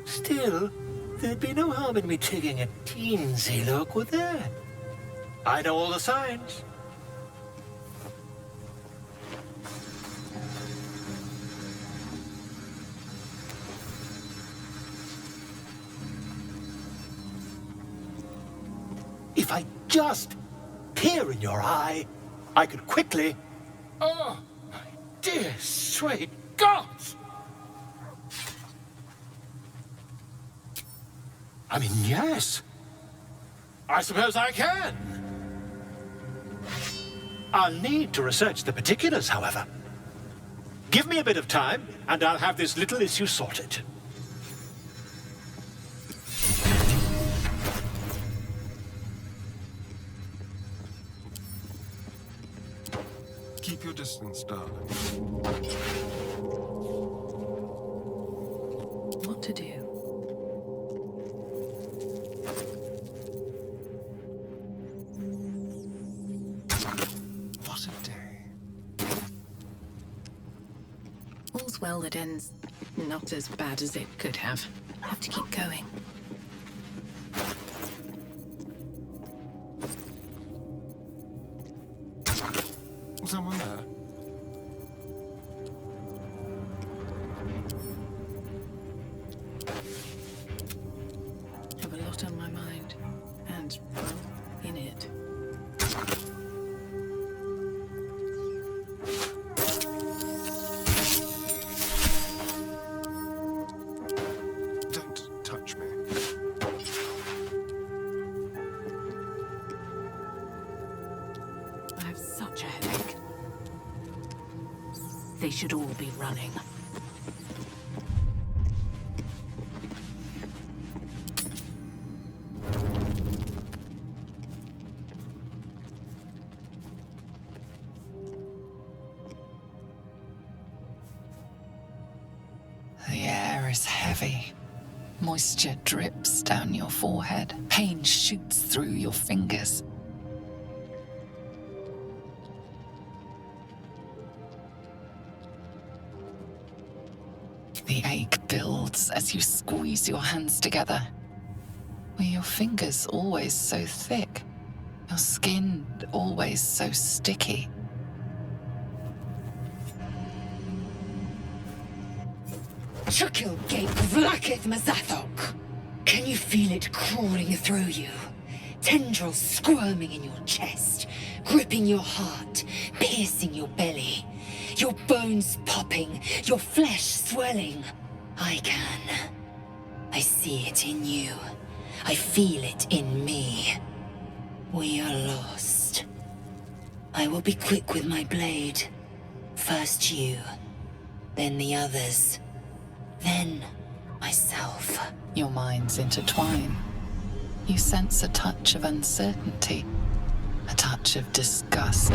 Still, there'd be no harm in me taking a teensy look, would there? I know all the signs. If I just peer in your eye, I could quickly... Oh, my dear sweet gods! I mean, yes. I suppose I can. I'll need to research the particulars, however. Give me a bit of time, and I'll have this little issue sorted. Keep your distance, darling. What to do? What a day. All's well that ends not as bad as it could have. I have to keep going. Someone there? I have a lot on my mind, and well, in it. Don't touch me. I have such a headache. They should all be running. The air is heavy. Moisture drips down your forehead. Pain shoots through your fingers. The ache builds as you squeeze your hands together. Were your fingers always so thick? Your skin always so sticky? Chukil Gate Vlakith Mazathok. Can you feel it crawling through you? Tendrils squirming in your chest, gripping your heart, piercing your belly. Your bones popping, your flesh swelling. I can. I see it in you. I feel it in me. We are lost. I will be quick with my blade. First you, then the others, then myself. Your minds intertwine. You sense a touch of uncertainty, a touch of disgust.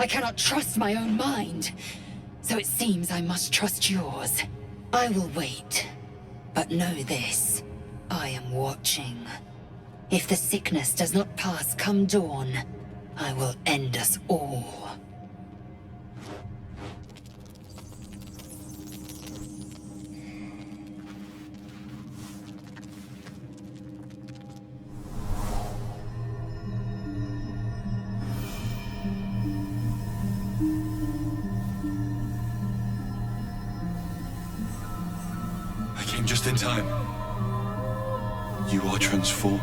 I cannot trust my own mind. So it seems I must trust yours. I will wait. But know this. I am watching. If the sickness does not pass come dawn, I will end us all. I came just in time. You are transforming.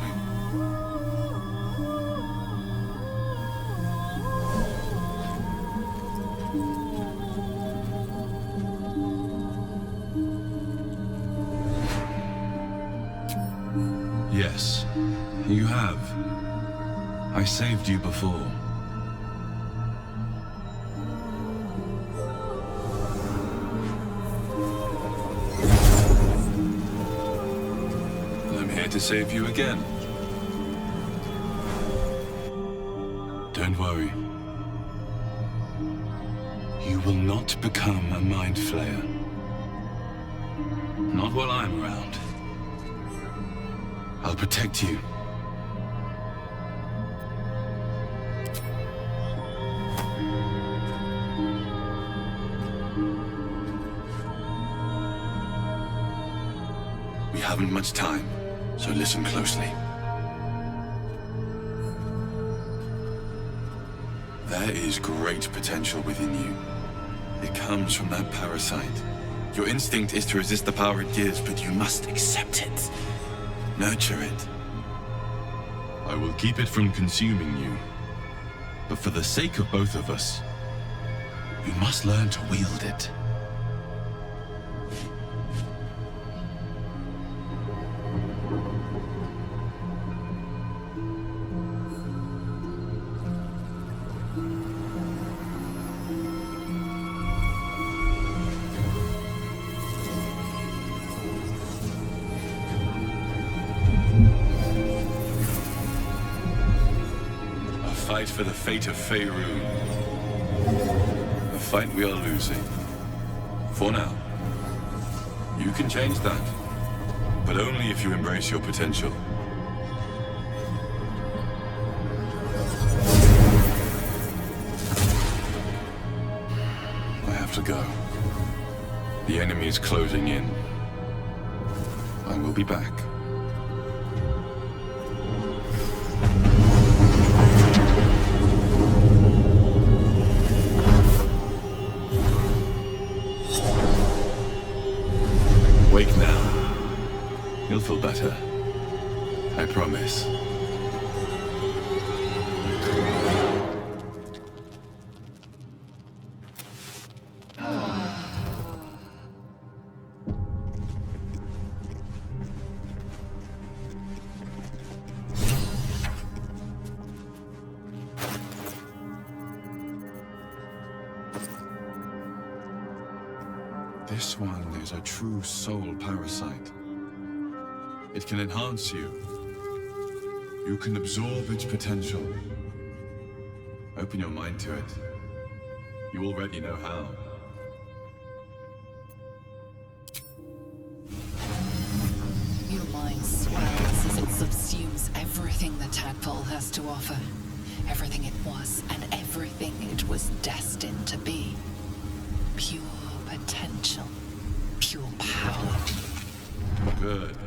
Yes, you have. I saved you before. I'm here to save you again. Don't worry. You will not become a mind flayer. Not while I'm around. I'll protect you. We haven't much time, so listen closely. There is great potential within you. It comes from that parasite. Your instinct is to resist the power it gives, but you must accept it. Nurture it. I will keep it from consuming you. But for the sake of both of us, you must learn to wield it. Fight for the fate of Faerun. A fight we are losing. For now. You can change that. But only if you embrace your potential. I have to go. The enemy is closing in. I will be back. Wake now. You'll feel better. I promise. This one is a true soul parasite. It can enhance you. You can absorb its potential. Open your mind to it. You already know how. Your mind swells as it subsumes everything the tadpole has to offer. Everything it was and everything it was destined to be. Pure potential. Pure power. Good.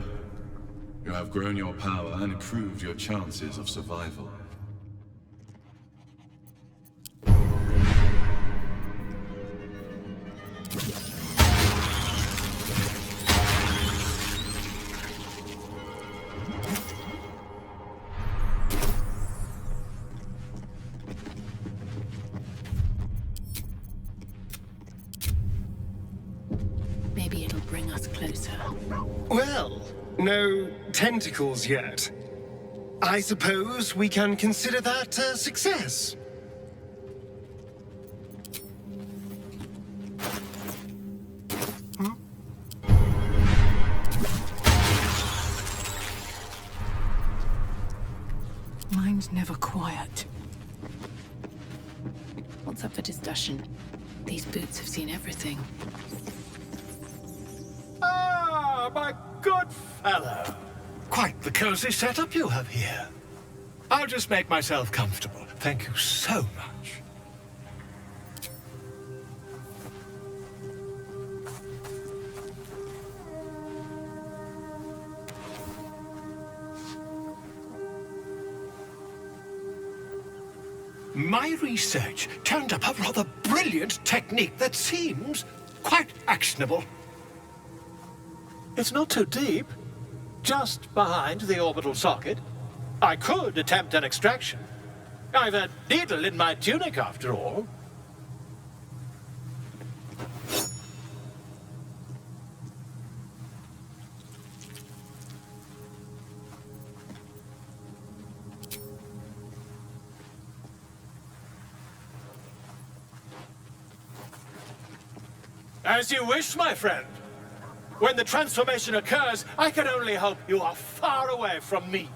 You have grown your power and improved your chances of survival. Maybe it'll bring us closer. Well, no tentacles yet. I suppose we can consider that a success. Mine's never quiet. What's What's up for discussion? These boots have seen everything. Ah, my good fellow. Quite the cozy setup you have here. I'll just make myself comfortable. Thank you so much. My research turned up a rather brilliant technique that seems quite actionable. It's not too deep, just behind the orbital socket. I could attempt an extraction. I've a needle in my tunic, after all. As you wish, my friend. When the transformation occurs, I can only hope you are far away from me.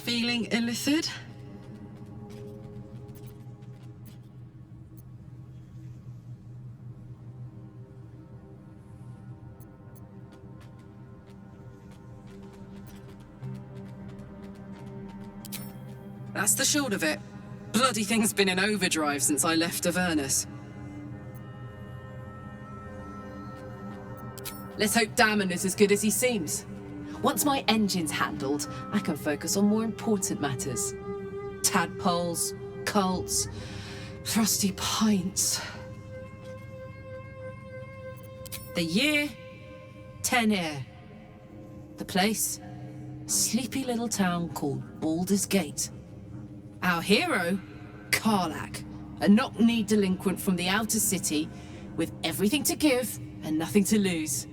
Feeling illithid? That's the short of it. Bloody thing's been in overdrive since I left Avernus. Let's hope Damon is as good as he seems. Once my engine's handled, I can focus on more important matters. Tadpoles, cults, frosty pints. The year, 10 Air. The place, sleepy little town called Baldur's Gate. Our hero, Karlach, a knock-kneed delinquent from the outer city with everything to give and nothing to lose.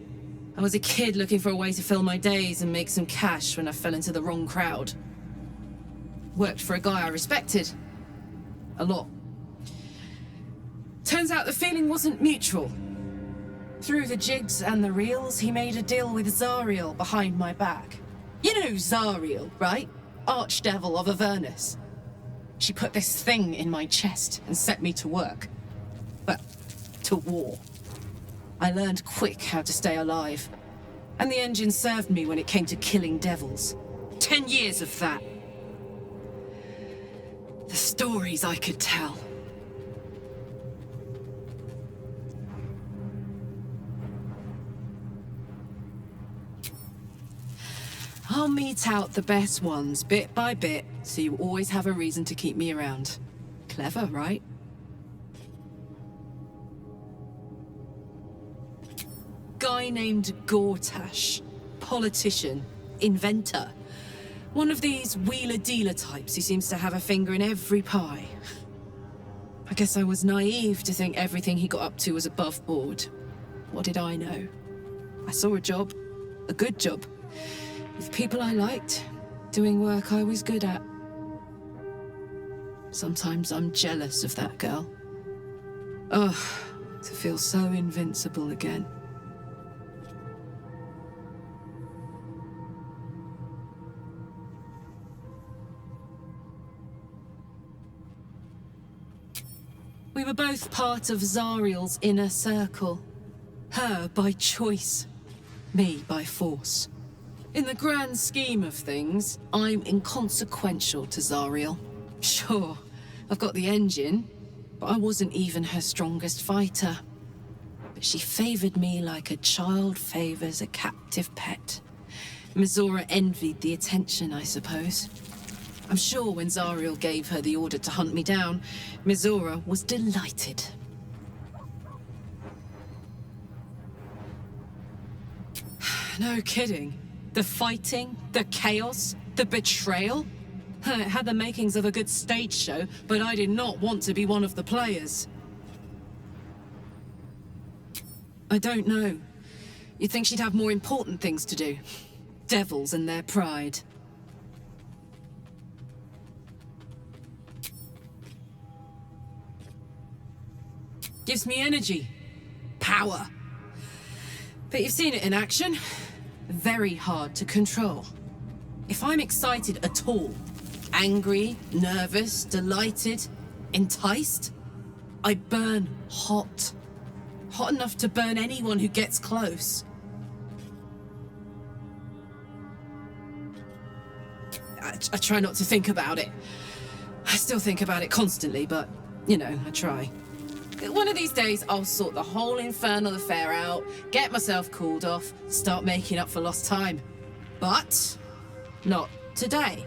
I was a kid looking for a way to fill my days and make some cash when I fell into the wrong crowd. Worked for a guy I respected. A lot. Turns out the feeling wasn't mutual. Through the jigs and the reels, he made a deal with Zariel behind my back. You know Zariel, right? Archdevil of Avernus. She put this thing in my chest and set me to work. But to war. I learned quick how to stay alive. And the engine served me when it came to killing devils. 10 years of that. The stories I could tell. I'll mete out the best ones bit by bit, so you always have a reason to keep me around. Clever, right? Guy named Gortash. Politician. Inventor. One of these wheeler-dealer types who seems to have a finger in every pie. I guess I was naive to think everything he got up to was above board. What did I know? I saw a job. A good job. With people I liked. Doing work I was good at. Sometimes I'm jealous of that girl. Ugh, to feel so invincible again. We were both part of Zariel's inner circle. Her by choice, me by force. In the grand scheme of things, I'm inconsequential to Zariel. Sure, I've got the engine, but I wasn't even her strongest fighter. But she favored me like a child favors a captive pet. Mizora envied the attention, I suppose. I'm sure when Zariel gave her the order to hunt me down, Mizora was delighted. No kidding. The fighting, the chaos, The betrayal? It had the makings of a good stage show, but I did not want to be one of the players. I don't know. You'd think she'd have more important things to do. Devils and their pride. Gives me energy. Power. But you've seen it in action. Very hard to control. If I'm excited at all, angry, nervous, delighted, enticed, I burn hot. Hot enough to burn anyone who gets close. I try not to think about it. I still think about it constantly, but, you know, I try. One of these days, I'll sort the whole infernal affair out, get myself cooled off, start making up for lost time. But not today.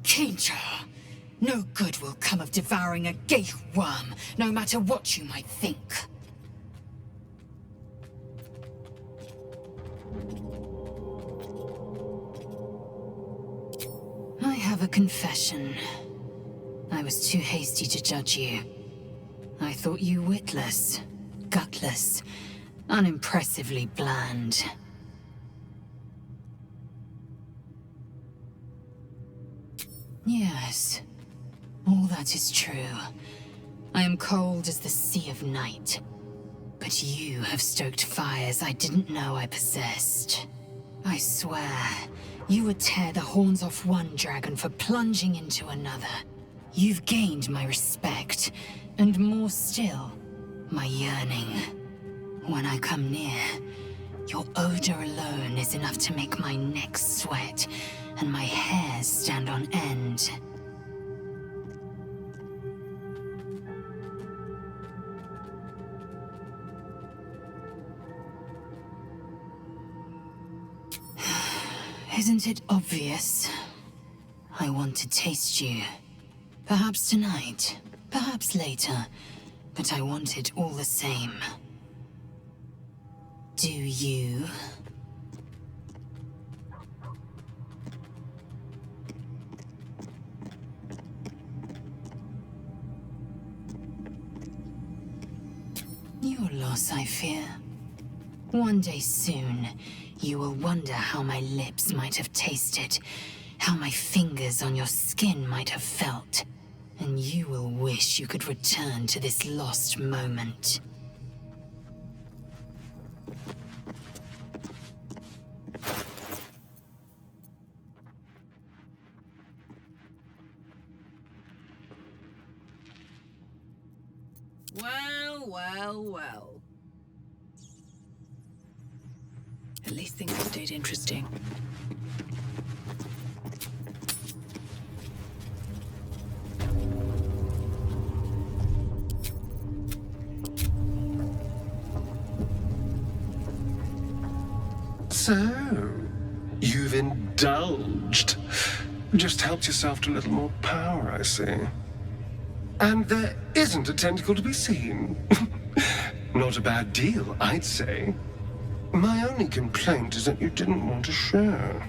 Keenjaw, no good will come of devouring a gate worm, no matter what you might think. I have a confession. I was too hasty to judge you. I thought you witless, gutless, unimpressively bland. Yes, all that is true. I am cold as the sea of night. But you have stoked fires I didn't know I possessed. I swear, you would tear the horns off one dragon for plunging into another. You've gained my respect, and more still, my yearning. When I come near, your odor alone is enough to make my neck sweat and my hairs stand on end. Isn't it obvious? I want to taste you. Perhaps tonight, perhaps later, but I want it all the same. Do you? Your loss, I fear. One day soon, you will wonder how my lips might have tasted, how my fingers on your skin might have felt, and you will wish you could return to this lost moment. Well, well, well. At least things have stayed interesting. So, you've indulged. Just helped yourself to a little more power, I see. And there isn't a tentacle to be seen. Not a bad deal, I'd say. My only complaint is that you didn't want to share.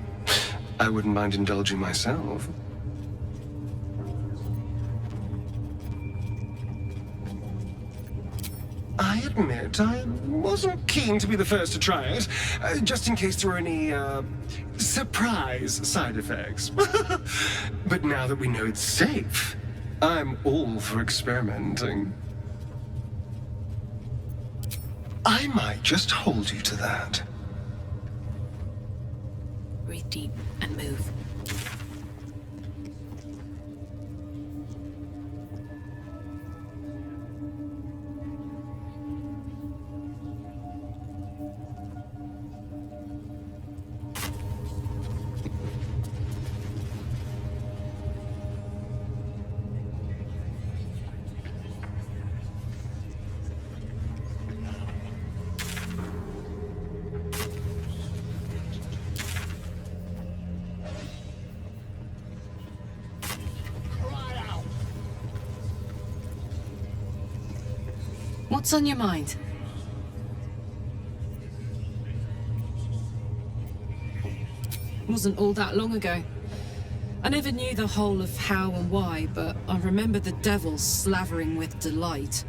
I wouldn't mind indulging myself. I admit, I wasn't keen to be the first to try it, just in case there were any, surprise side effects. But now that we know it's safe, I'm all for experimenting. I might just hold you to that. Breathe deep and move. What's on your mind? It wasn't all that long ago. I never knew the whole of how and why, but I remember the devil slavering with delight.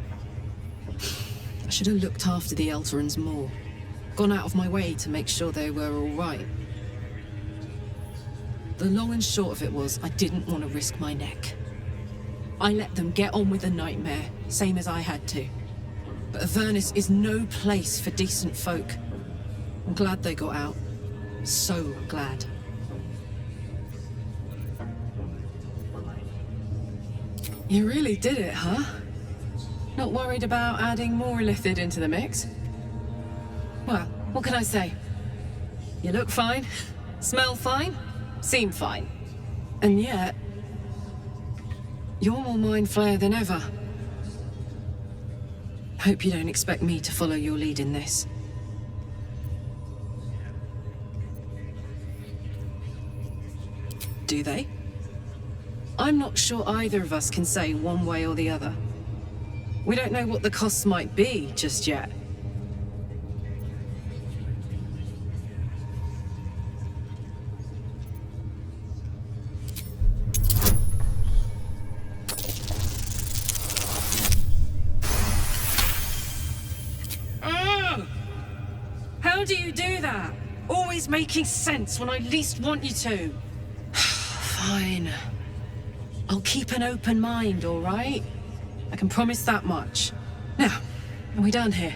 I should have looked after the Elterans more. Gone out of my way to make sure they were all right. The long and short of it was, I didn't want to risk my neck. I let them get on with the nightmare, same as I had to. But Avernus is no place for decent folk. I'm glad they got out. So glad. You really did it, huh? Not worried about adding more Illithid into the mix? Well, what can I say? You look fine, smell fine, seem fine. And yet, you're more mind flayer than ever. Hope you don't expect me to follow your lead in this. Do they? I'm not sure either of us can say one way or the other. We don't know what the costs might be just yet. How do you do that? Always making sense when I least want you to. Fine. I'll keep an open mind, all right? I can promise that much. Now, are we done here?